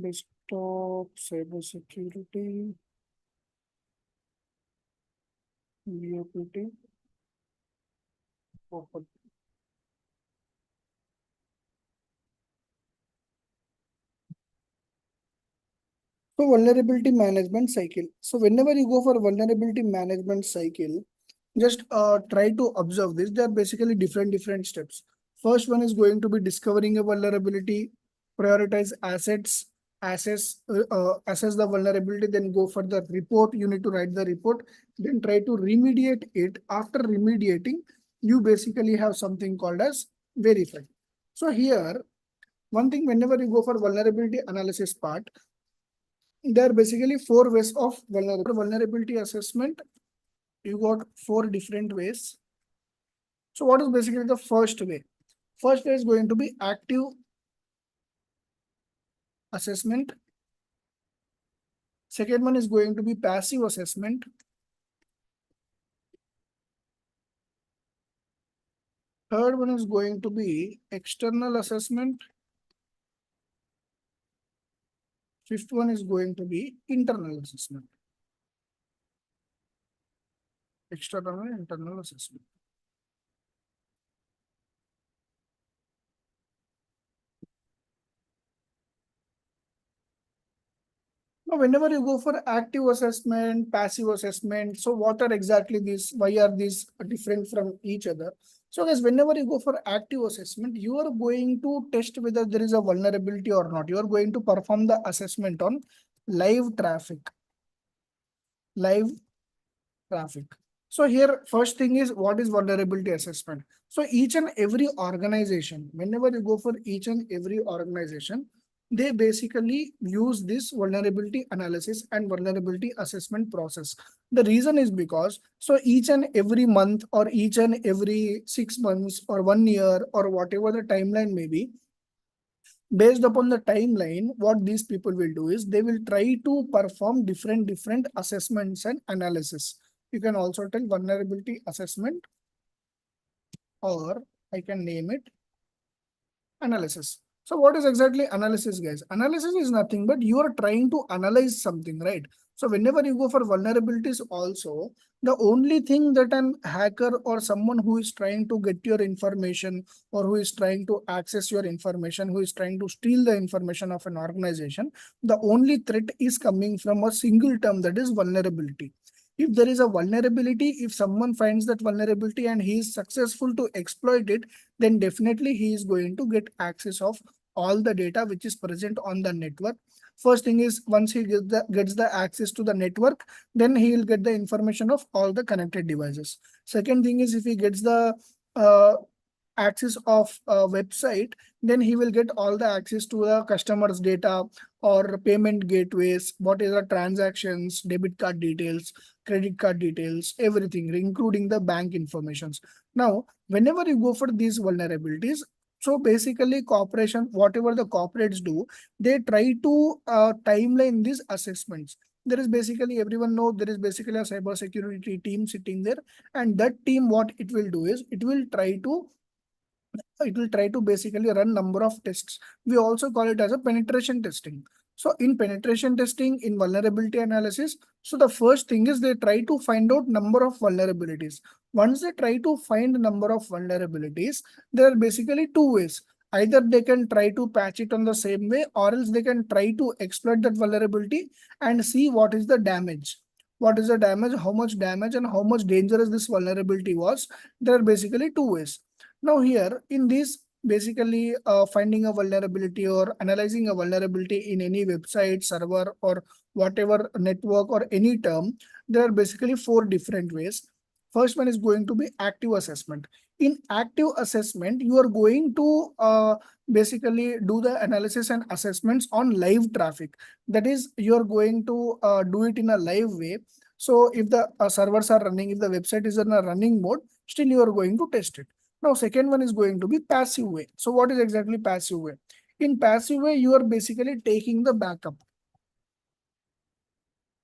Desktop, cybersecurity, VAPT. So vulnerability management cycle. So whenever you go for vulnerability management cycle, just try to observe this. There are basically different steps. First one is going to be discovering a vulnerability, prioritize assets, assess the vulnerability, then go for the report. You need to write the report, then try to remediate it. After remediating, you basically have something called as verify. So here, one thing, whenever you go for vulnerability analysis part, there are basically four ways of vulnerability assessment. You got four different ways. So what is basically the first way? First way is going to be active assessment. Second one is going to be passive assessment. Third one is going to be external assessment. Fifth one is going to be internal assessment. External and internal assessment. Now, whenever you go for active assessment, passive assessment, so what are exactly these? Why are these different from each other? So guys, whenever you go for active assessment, you are going to test whether there is a vulnerability or not. You are going to perform the assessment on live traffic. Live traffic. So here, first thing is what is vulnerability assessment? So each and every organization, whenever you go for each and every organization, they basically use this vulnerability analysis and vulnerability assessment process. The reason is because so each and every month or each and every 6 months or 1 year or whatever the timeline may be, based upon the timeline, what these people will do is they will try to perform different assessments and analysis. You can also tell vulnerability assessment, or I can name it analysis. So what is exactly analysis, guys? Analysis is nothing but you are trying to analyze something, right? So whenever you go for vulnerabilities also, the only thing that an hacker or someone who is trying to get your information or who is trying to access your information, who is trying to steal the information of an organization, the only threat is coming from a single term, that is vulnerability. If there is a vulnerability, if someone finds that vulnerability and he is successful to exploit it, then definitely he is going to get access of all the data which is present on the network. First thing is once he gets the access to the network, then he will get the information of all the connected devices. Second thing is if he gets the uh, access of a website, then he will get all the access to the customer's data or payment gateways, what is the transactions, debit card details, credit card details, everything, including the bank informations. Now, whenever you go for these vulnerabilities, so basically corporation, whatever the corporates do, they try to timeline these assessments. There is basically, everyone know there is basically a cyber security team sitting there, and that team, what it will do is it will try to basically run number of tests. We also call it as a penetration testing. So in penetration testing, in vulnerability analysis, so the first thing is they try to find out number of vulnerabilities. Once they try to find number of vulnerabilities, there are basically two ways. Either they can try to patch it on the same way, or else they can try to exploit that vulnerability and see what is the damage. What is the damage, how much damage, and how much dangerous this vulnerability was. There are basically two ways. Now here in this, basically finding a vulnerability or analyzing a vulnerability in any website, server, or whatever network or any term, there are basically four different ways. First one is going to be active assessment. In active assessment, you are going to basically do the analysis and assessments on live traffic. That is, you are going to do it in a live way. So if the servers are running, if the website is in a running mode, still you are going to test it. Now, second one is going to be passive way. So what is exactly passive way? In passive way, you are basically taking the backup.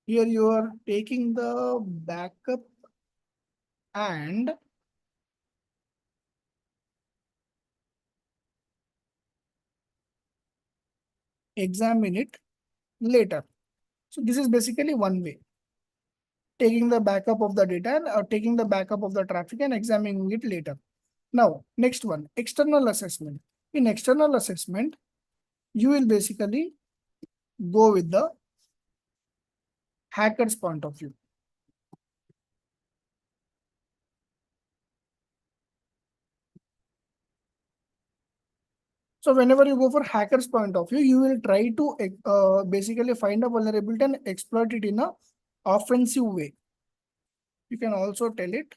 Here you are taking the backup and examine it later. So this is basically one way, taking the backup of the data and taking the backup of the traffic and examining it later. Now, next one, external assessment. In external assessment, you will basically go with the hacker's point of view. So whenever you go for hacker's point of view, you will try to basically find a vulnerability and exploit it in a offensive way. You can also tell it.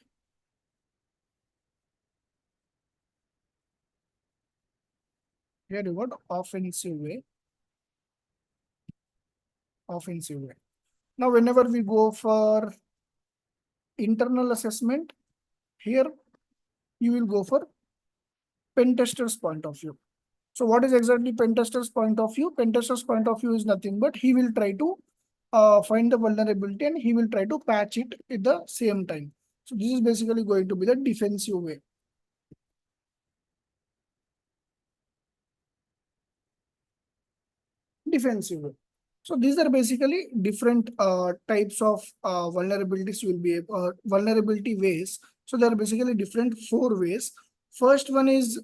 Here you got offensive way. Offensive way. Now, whenever we go for internal assessment, here you will go for pen tester's point of view. So what is exactly pen tester's point of view? Pen tester's point of view is nothing but he will try to find the vulnerability and he will try to patch it at the same time. So this is basically going to be the defensive way. Defensive way. So these are basically different types of vulnerabilities you will be vulnerability ways. So there are basically different four ways. First one is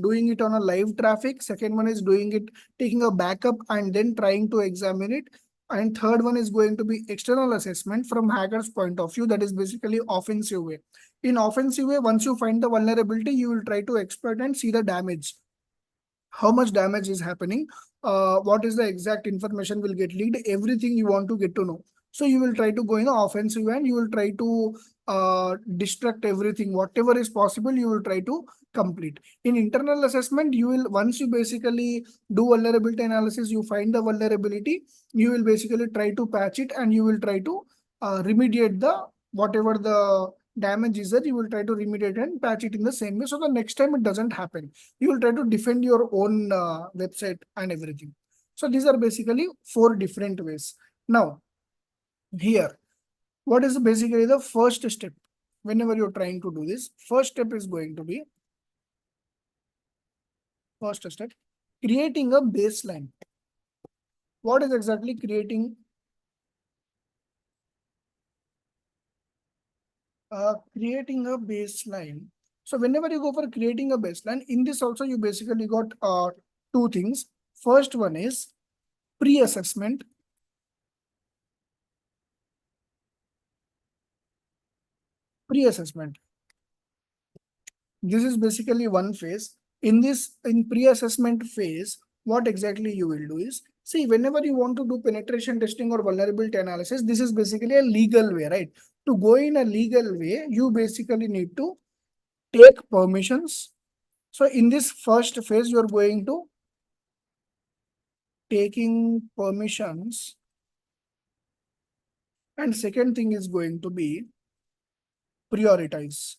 doing it on a live traffic. Second one is doing it, taking a backup and then trying to examine it. And third one is going to be external assessment from hacker's point of view. That is basically offensive way. In offensive way, once you find the vulnerability, you will try to exploit and see the damage. How much damage is happening, what is the exact information will get leaked, everything you want to get to know. So you will try to go in the offensive and you will try to destruct everything, whatever is possible, you will try to complete. In internal assessment, you will, once you basically do vulnerability analysis, you find the vulnerability, you will basically try to patch it, and you will try to remediate the whatever the damage is that you will try to remediate and patch it in the same way. So the next time it doesn't happen, you will try to defend your own website and everything. So these are basically 4 different ways. Now, here, what is basically the first step? Whenever you're trying to do this, first step is going to be, first step, creating a baseline. What is exactly creating? Creating a baseline. So whenever you go for creating a baseline, in this also you basically got 2 things. First one is pre-assessment. Pre-assessment. This is basically one phase. In pre-assessment phase, what exactly you will do is, see, whenever you want to do penetration testing or vulnerability analysis, this is basically a legal way, right? To go in a legal way, you basically need to take permissions. So in this first phase, you're going to taking permissions. And second thing is going to be prioritize.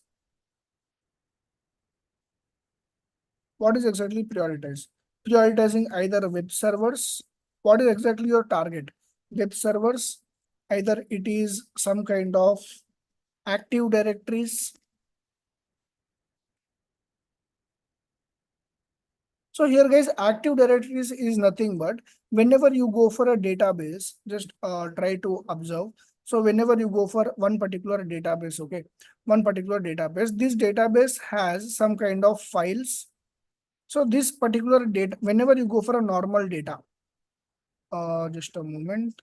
What is exactly prioritize? Prioritizing either web servers. What is exactly your target? Web servers, either it is some kind of active directories. So here guys, active directories is nothing but whenever you go for a database, just try to observe. So whenever you go for one particular database, okay, one particular database, this database has some kind of files. So this particular data, whenever you go for a normal data, just a moment.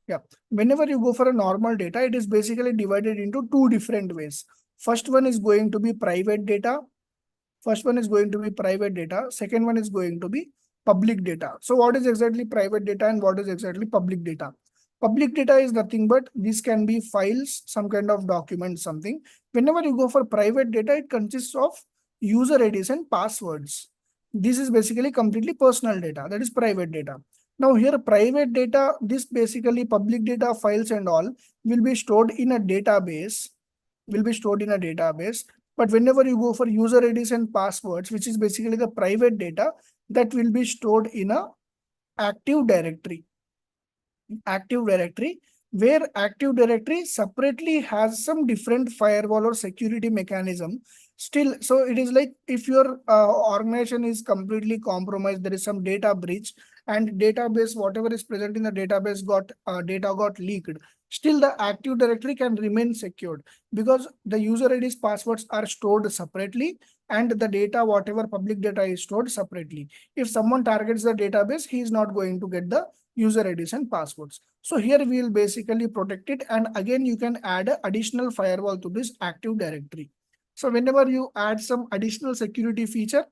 Yeah, whenever you go for a normal data, it is basically divided into 2 different ways. First one is going to be private data. First one is going to be private data. Second one is going to be public data. So what is exactly private data and what is exactly public data? Public data is nothing but this can be files, some kind of document, something. Whenever you go for private data, it consists of user IDs and passwords. This is basically completely personal data. That is private data. Now here private data, this basically public data files and all will be stored in a database, But whenever you go for user IDs and passwords, which is basically the private data, that will be stored in a active directory. Where active directory separately has some different firewall or security mechanism. Still, so it is like if your organization is completely compromised, there is some data breach, and database, whatever is present in the database data got leaked. Still, the active directory can remain secured because the user IDs passwords are stored separately, and the data, whatever public data, is stored separately. If someone targets the database, he is not going to get the user IDs and passwords. So here we will basically protect it. And again, you can add an additional firewall to this active directory. So whenever you add some additional security feature,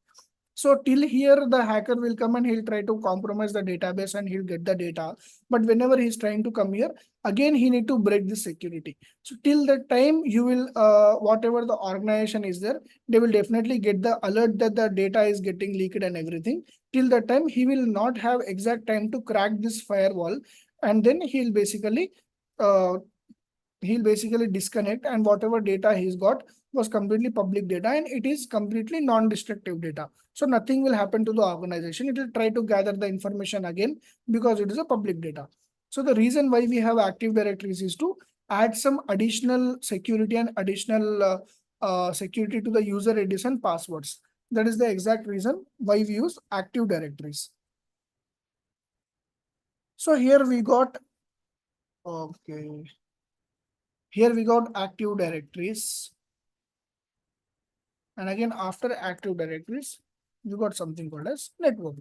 so till here the hacker will come and he'll try to compromise the database and he'll get the data. But whenever he's trying to come here, again, he need to break the security. So till that time, you will, whatever the organization is there, they will definitely get the alert that the data is getting leaked and everything. Till that time, he will not have exact time to crack this firewall. And then uh, he'll basically disconnect, and whatever data he's got was completely public data and it is completely non-destructive data. So nothing will happen to the organization. It will try to gather the information again because it is a public data. So the reason why we have active directories is to add some additional security and additional security to the user IDs and passwords. That is the exact reason why we use active directories. So here we got, okay, here we got active directories. And again, after active directories, you got something called as network.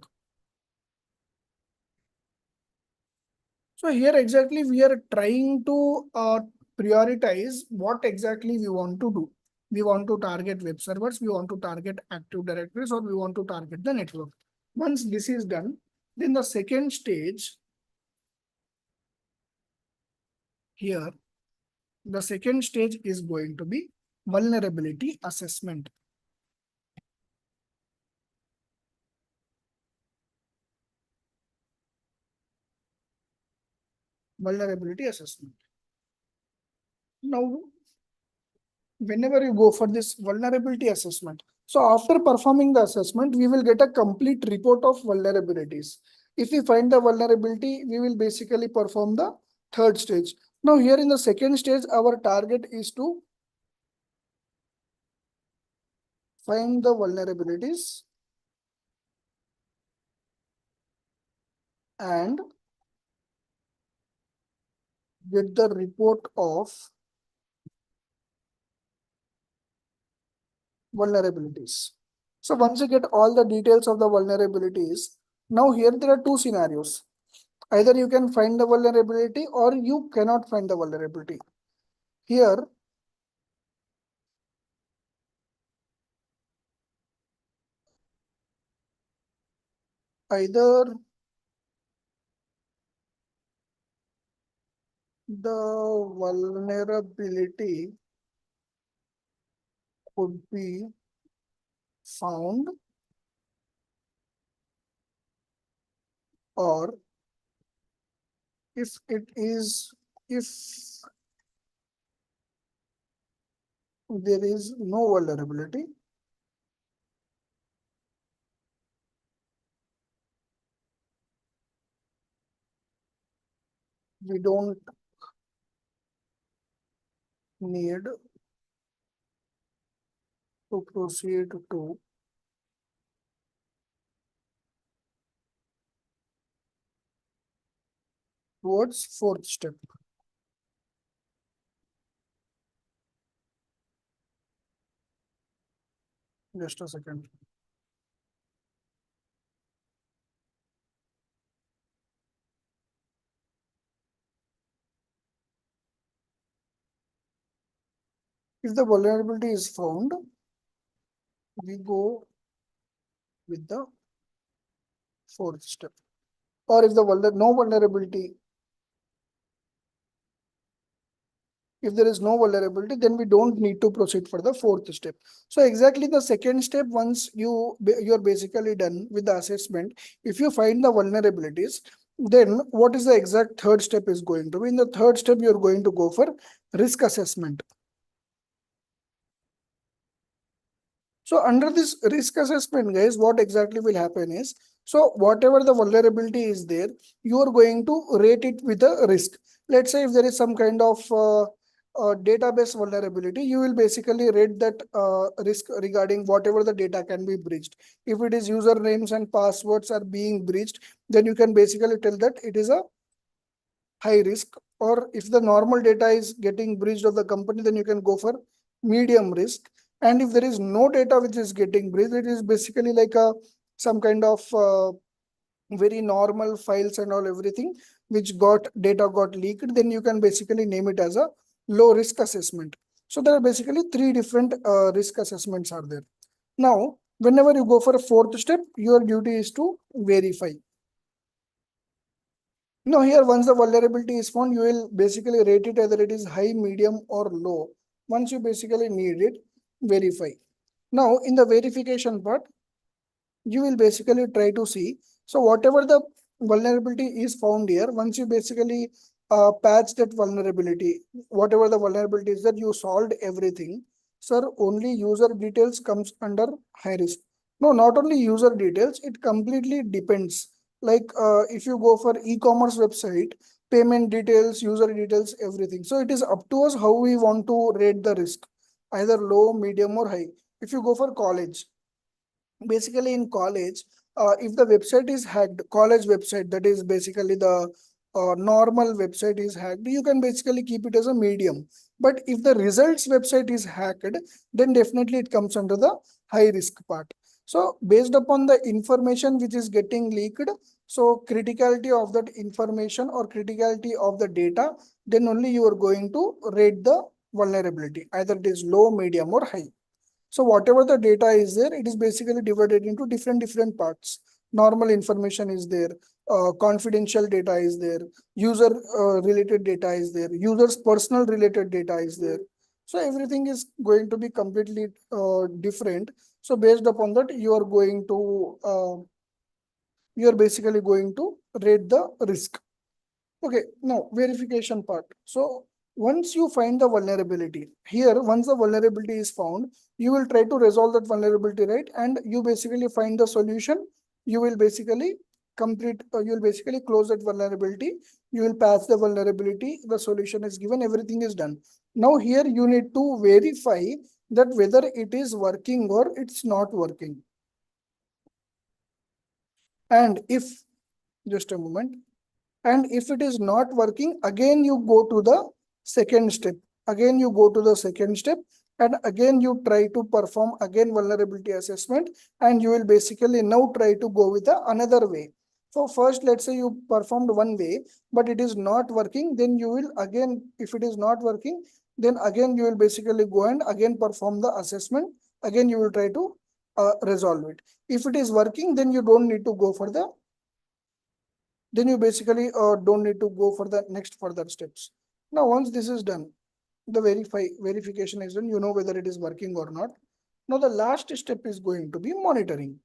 So here exactly we are trying to prioritize what exactly we want to do. We want to target web servers, we want to target active directories, or we want to target the network. Once this is done, then the second stage here, The second stage is going to be vulnerability assessment. Vulnerability assessment. Now, whenever you go for this vulnerability assessment, so after performing the assessment, we will get a complete report of vulnerabilities. If we find the vulnerability, we will basically perform the third stage. Now here in the second stage, our target is to find the vulnerabilities and get the report of vulnerabilities. So once you get all the details of the vulnerabilities, now here there are two scenarios. Either you can find the vulnerability or you cannot find the vulnerability. Here, either the vulnerability could be found or if it is, if there is no vulnerability, we don't need to proceed towards fourth step. Just a second. If the vulnerability is found, we go with the fourth step. Or if the no vulnerability, if there is no vulnerability, then we don't need to proceed for the fourth step. So exactly the second step, once you're basically done with the assessment, if you find the vulnerabilities, then what is the exact third step is going to be? In the third step, you're going to go for risk assessment. So under this risk assessment, guys, what exactly will happen is, so whatever the vulnerability is there, you are going to rate it with a risk. Let's say if there is some kind of database vulnerability, you will basically rate that risk regarding whatever the data can be breached. If it is usernames and passwords are being breached, then you can basically tell that it is a high risk. Or if the normal data is getting breached of the company, then you can go for medium risk. And if there is no data which is getting breached, it is basically like a some kind of very normal files and all everything which got data got leaked, then you can basically name it as a low risk assessment. So there are basically three different risk assessments are there. Now, whenever you go for a fourth step, your duty is to verify. Now here, once the vulnerability is found, you will basically rate it either it is high, medium or low. Once you basically need it, verify. Now in the verification part, you will basically try to see. So whatever the vulnerability is found here, once you basically patch that vulnerability, whatever the vulnerability is that you solved everything, sir, only user details comes under high risk. No, not only user details, it completely depends. Like if you go for e-commerce website, payment details, user details, everything. So it is up to us how we want to rate the risk, either low, medium or high. If you go for college, basically in college, if the website is hacked, college website, that is basically the normal website is hacked, you can basically keep it as a medium. But if the results website is hacked, then definitely it comes under the high risk part. So based upon the information which is getting leaked, so criticality of that information or criticality of the data, then only you are going to rate the vulnerability, either it is low, medium or high. So whatever the data is there, it is basically divided into different parts. Normal information is there. confidential data is there, user related data is there, user's personal related data is there. So everything is going to be completely different. So based upon that, you are basically going to rate the risk. Okay, now verification part. So once you find the vulnerability here, once the vulnerability is found, you will try to resolve that vulnerability, right? And you basically find the solution. You will basically you will basically close that vulnerability. You will patch the vulnerability. The solution is given. Everything is done. Now here you need to verify that whether it is working or it's not working. And if, just a moment. And if it is not working, again you go to the second step. Again you go to the second step, and again you try to perform again vulnerability assessment, and you will basically now try to go with another way. So first, let's say you performed one way, but it is not working, then you will again, if it is not working, then again you will basically go and again perform the assessment. Again you will try to resolve it. If it is working, then you don't need to go for the then you basically don't need to go for the next further steps. Now, once this is done, the verification is done, you know whether it is working or not. Now, the last step is going to be monitoring.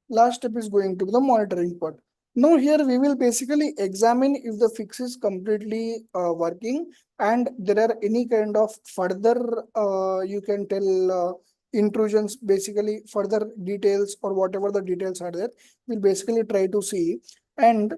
Last step is going to be the monitoring part. Now here we will basically examine if the fix is completely working, and there are any kind of further you can tell intrusions, basically further details or whatever the details are there, we'll basically try to see. And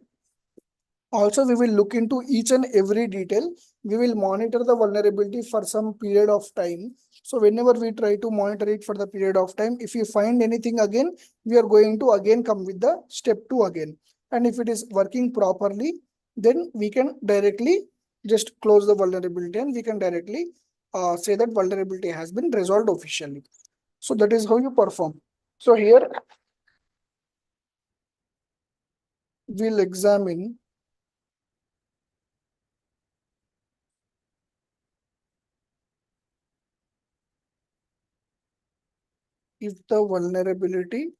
also, we will look into each and every detail. We will monitor the vulnerability for some period of time. So whenever we try to monitor it for the period of time, if you find anything again, we are going to again come with the step 2 again. And if it is working properly, then we can directly just close the vulnerability, and we can directly say that vulnerability has been resolved officially. So that is how you perform. So here we'll examine if the vulnerability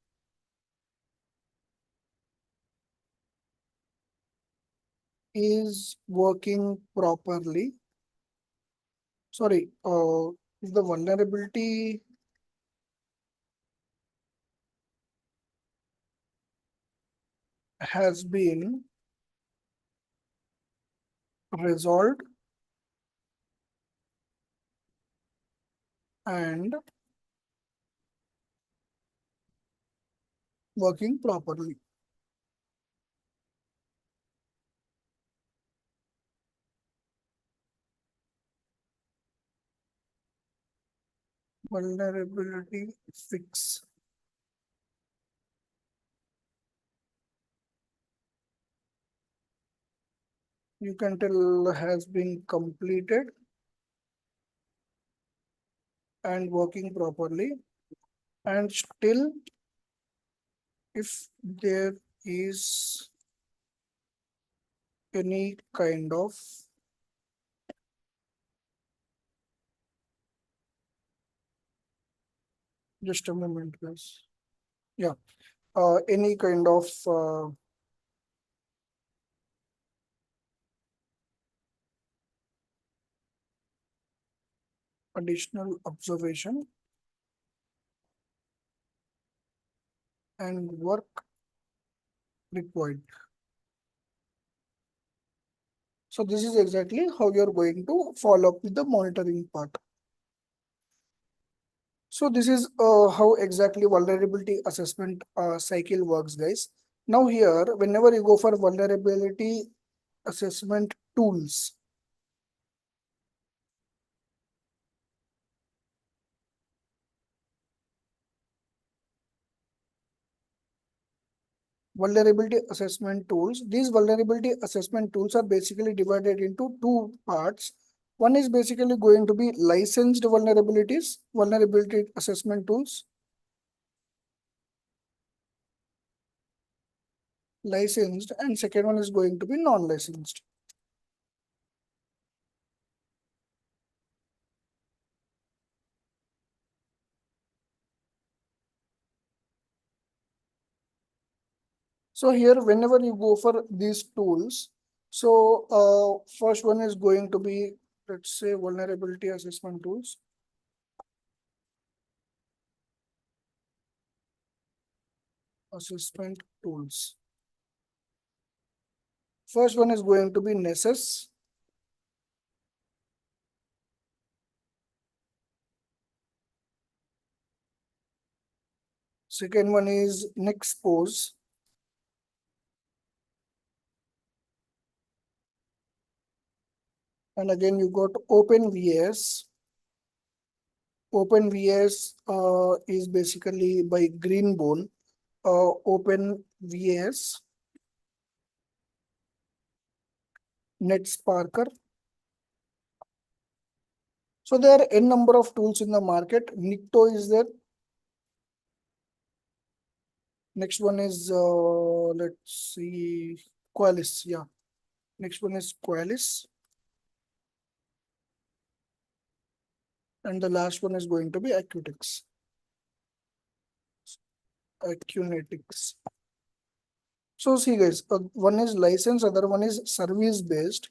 is working properly. Sorry, if the vulnerability has been resolved and working properly. Vulnerability fix. You can tell has been completed and working properly. And still, if there is any kind of just a moment, guys. Yeah, any kind of additional observation and work required. So this is exactly how you're going to follow up with the monitoring part. So this is how exactly vulnerability assessment cycle works, guys. Now here, whenever you go for vulnerability assessment tools, these vulnerability assessment tools are basically divided into two parts. One is basically going to be licensed vulnerability assessment tools. licensed, and second one is going to be non-licensed. So here, whenever you go for these tools, so first one is going to be, let's say, vulnerability assessment tools. Assessment tools. First one is going to be Nessus. Second one is Nexpose. And again, you got OpenVS. OpenVS is basically by Greenbone. OpenVS, NetSparker. So there are n number of tools in the market. Nikto is there. Next one is let's see, Qualys. Yeah. Next one is Qualys. And the last one is going to be Acunetics. So see guys, one is license, other one is service based.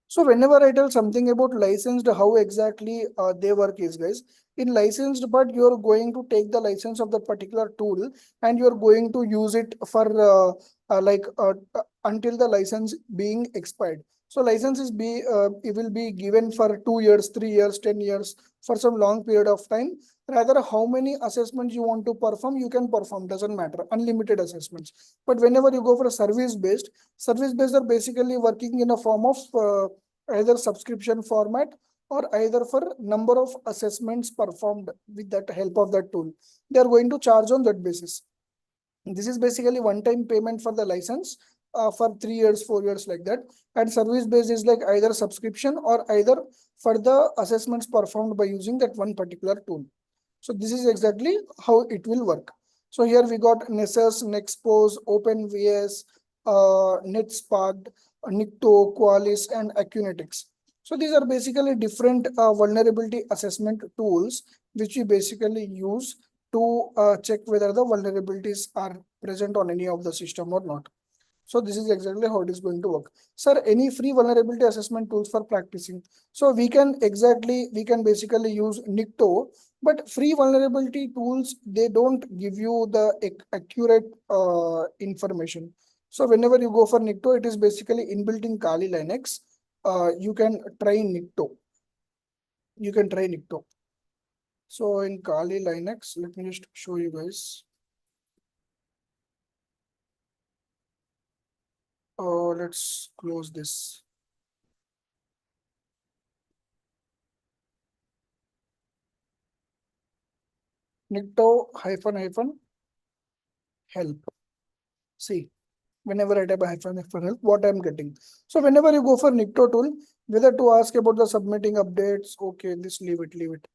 So whenever I tell something about licensed, how exactly they work is, guys, in licensed, but you're going to take the license of that particular tool and you're going to use it for until the license being expired. So license is it will be given for 2 years, 3 years, 10 years, for some long period of time. Rather, how many assessments you want to perform, you can perform, doesn't matter, unlimited assessments. But whenever you go for a service based are basically working in a form of either subscription format or either for number of assessments performed with that help of that tool. They are going to charge on that basis. This is basically one-time payment for the license for 3 years, 4 years like that. And service based is like either subscription or either for the assessments performed by using that one particular tool. So this is exactly how it will work. So here we got Nessus, Nexpose, OpenVS, NetSpark, Nikto, Qualys, and Acunetics. So these are basically different vulnerability assessment tools which we basically use to check whether the vulnerabilities are present on any of the system or not. So this is exactly how it is going to work. Sir, any free vulnerability assessment tools for practicing? So we can basically use Nikto, but free vulnerability tools, they don't give you the accurate information. So whenever you go for Nikto, it is basically inbuilt in Kali Linux. You can try Nikto. So in Kali Linux, let me just show you guys. Let's close this. Nikto help. See, whenever I type hyphen help, what I'm getting. So whenever you go for Nikto tool, whether to ask about the submitting updates, okay, this leave it.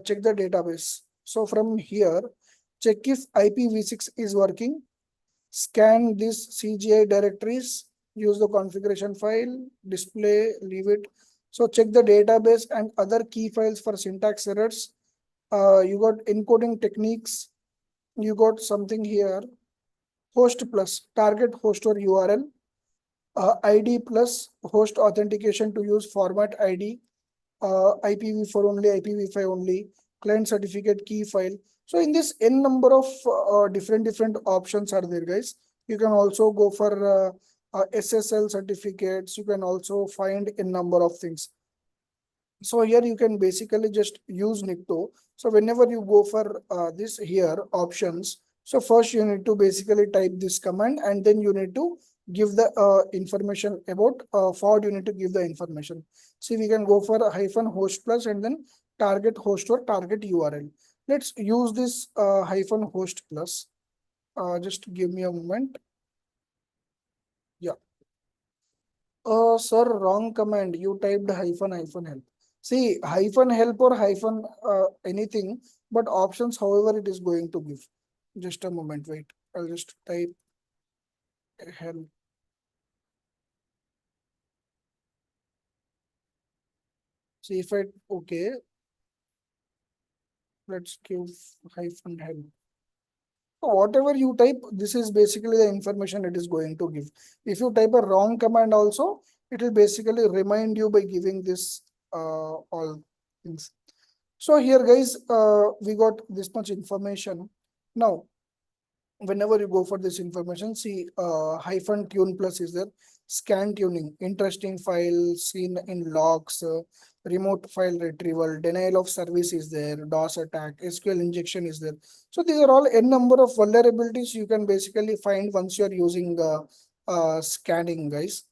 Check the database. So from here, check if IPv6 is working. Scan these CGI directories, use the configuration file, display, leave it. So check the database and other key files for syntax errors. You got encoding techniques. You got something here. Host plus target host or URL. ID plus host authentication to use format ID. IPv4 only, IPv5 only, client certificate key file. So in this n number of different options are there, guys. You can also go for SSL certificates. You can also find a number of things. So here you can basically just use Nikto. So whenever you go for this here options, so first you need to basically type this command and then you need to give the information about forward. You need to give the information. See, we can go for a hyphen host plus and then target host or target URL. Let's use this hyphen host plus. Just give me a moment. Yeah. Sir, wrong command. You typed hyphen help. See, hyphen help or hyphen anything. but options, however, it is going to give. Just a moment, wait. I'll just type help. See if I okay. Let's give hyphen help. So whatever you type, this is basically the information it is going to give. If you type a wrong command also, it will basically remind you by giving this all things. So here guys, we got this much information. Now, whenever you go for this information, see hyphen tune plus is there, scan tuning, interesting file seen in logs, remote file retrieval, denial of service is there, DOS attack, SQL injection is there. So these are all n number of vulnerabilities you can basically find once you are using scanning, guys.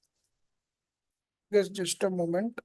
Guys, just a moment.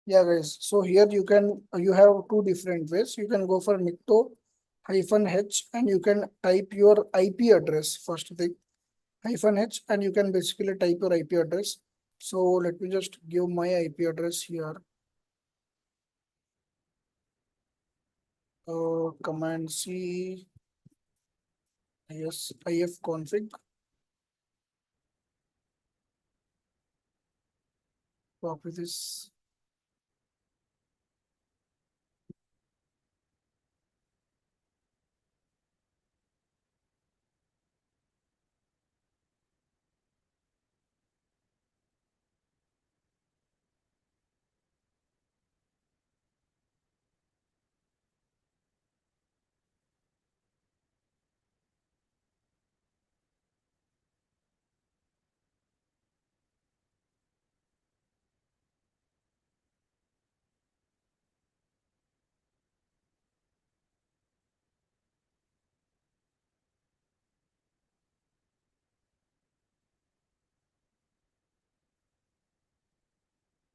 Yeah, guys. So here you have two different ways. You can go for Nikto hyphen H and you can type your IP address first thing hyphen H and you can basically type your IP address. So let me just give my IP address here. Command C if config, copy this.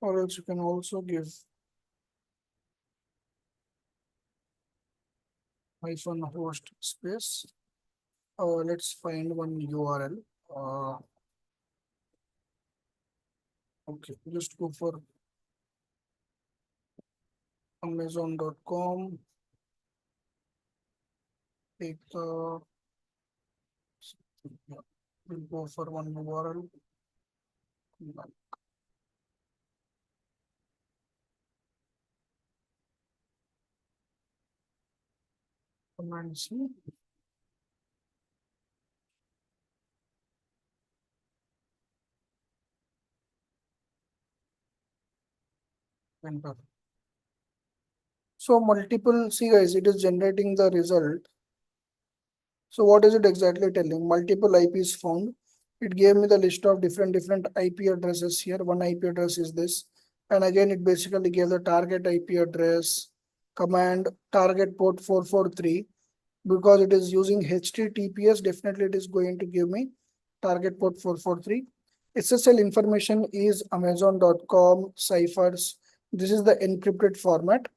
Or else you can also give hyphen host space. Let's find one URL. Okay, just go for amazon.com. Take yeah, we'll go for one URL. Command C. enter. So multiple, see guys, it is generating the result. So what is it exactly telling? Multiple IPs found. It gave me the list of different IP addresses here. One IP address is this. And again, it basically gave the target IP address, command target port 443. Because it is using HTTPS, definitely it is going to give me target port 443. SSL information is amazon.com ciphers. This is the encrypted format.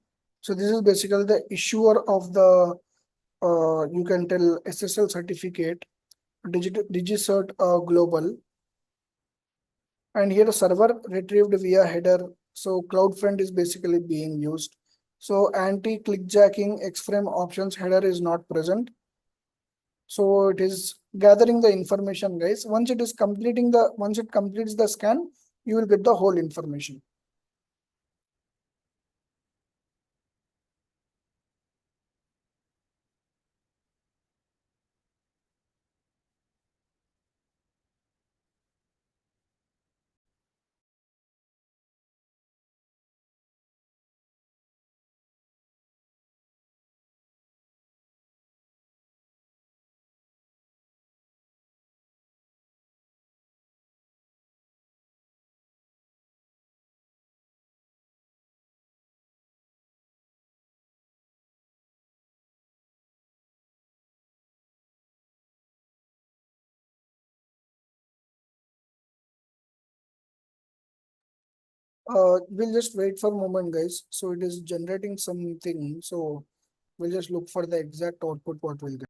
So this is basically the issuer of the you can tell SSL certificate, DigiCert Global, and here a server retrieved via header. So CloudFront is basically being used. So anti-clickjacking X-frame options header is not present. So it is gathering the information, guys. Once it completes the scan, you will get the whole information. We'll just wait for a moment, guys. So it is generating something. So we'll just look for the exact output what we'll get.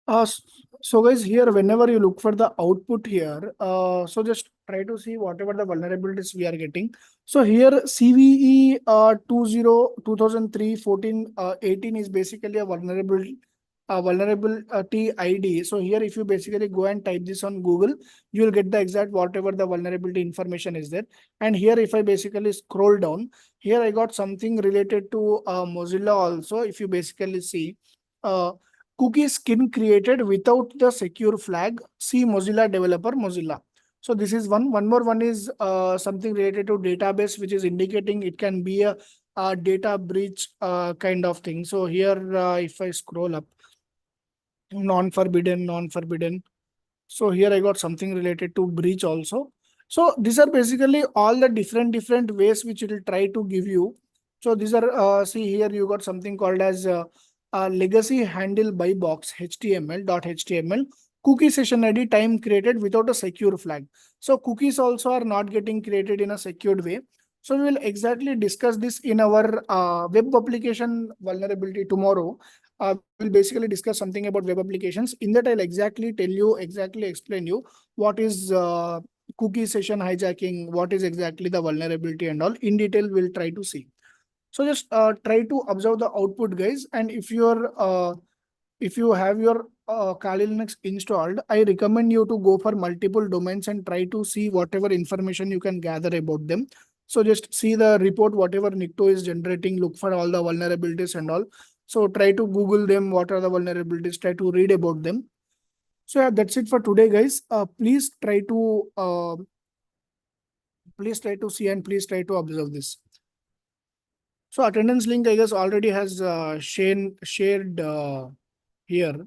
So guys, here whenever you look for the output here, so just try to see whatever the vulnerabilities we are getting. So here CVE 2003 14 18 is basically a vulnerability ID. So here if you basically go and type this on Google, you will get the exact whatever the vulnerability information is there. And here if I basically scroll down, here I got something related to Mozilla also. If you basically see. Cookie skin created without the secure flag. See Mozilla developer Mozilla. So this is one. One more one is something related to database, which is indicating it can be a data breach kind of thing. So here, if I scroll up, non-forbidden, non-forbidden. So here I got something related to breach also. So these are basically all the different ways which it will try to give you. So these are see here you got something called as legacy handle by box HTML cookie session ID time created without a secure flag. So cookies also are not getting created in a secured way. So we will exactly discuss this in our web application vulnerability tomorrow. We'll basically discuss something about web applications. In that, I'll exactly tell you, exactly explain you what is cookie session hijacking, what is exactly the vulnerability and all. In detail, we'll try to see. So just try to observe the output, guys. And if you have your Kali Linux installed, I recommend you to go for multiple domains and try to see whatever information you can gather about them. So just see the report, whatever Nikto is generating, look for all the vulnerabilities and all. So try to Google them, what are the vulnerabilities, try to read about them. So yeah, that's it for today, guys. Please try to see and please try to observe this. So attendance link, I guess, already has shared here.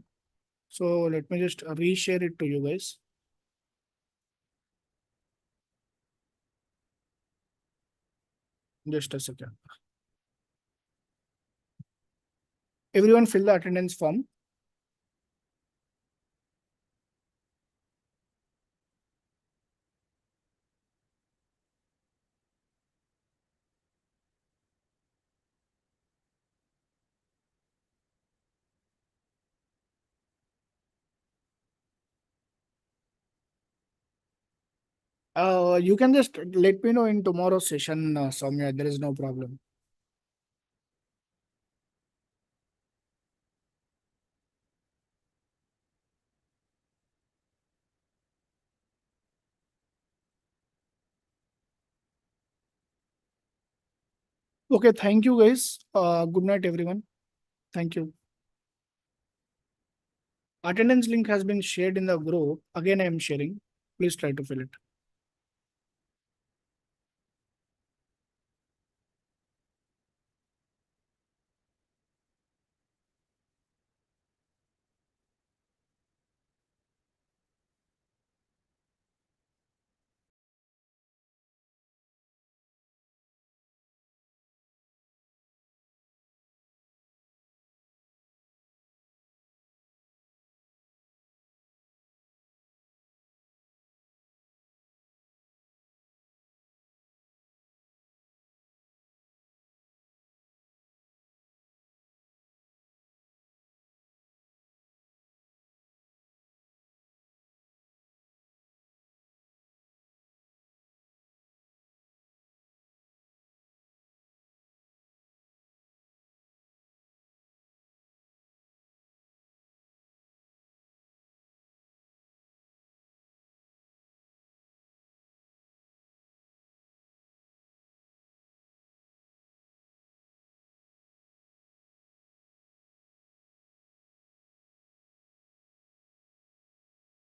So let me just reshare it to you guys. Just a second. Everyone fill the attendance form. You can just let me know in tomorrow's session, Soumya. There is no problem. Okay, thank you, guys. Good night, everyone. Thank you. Attendance link has been shared in the group. Again, I am sharing. Please try to fill it.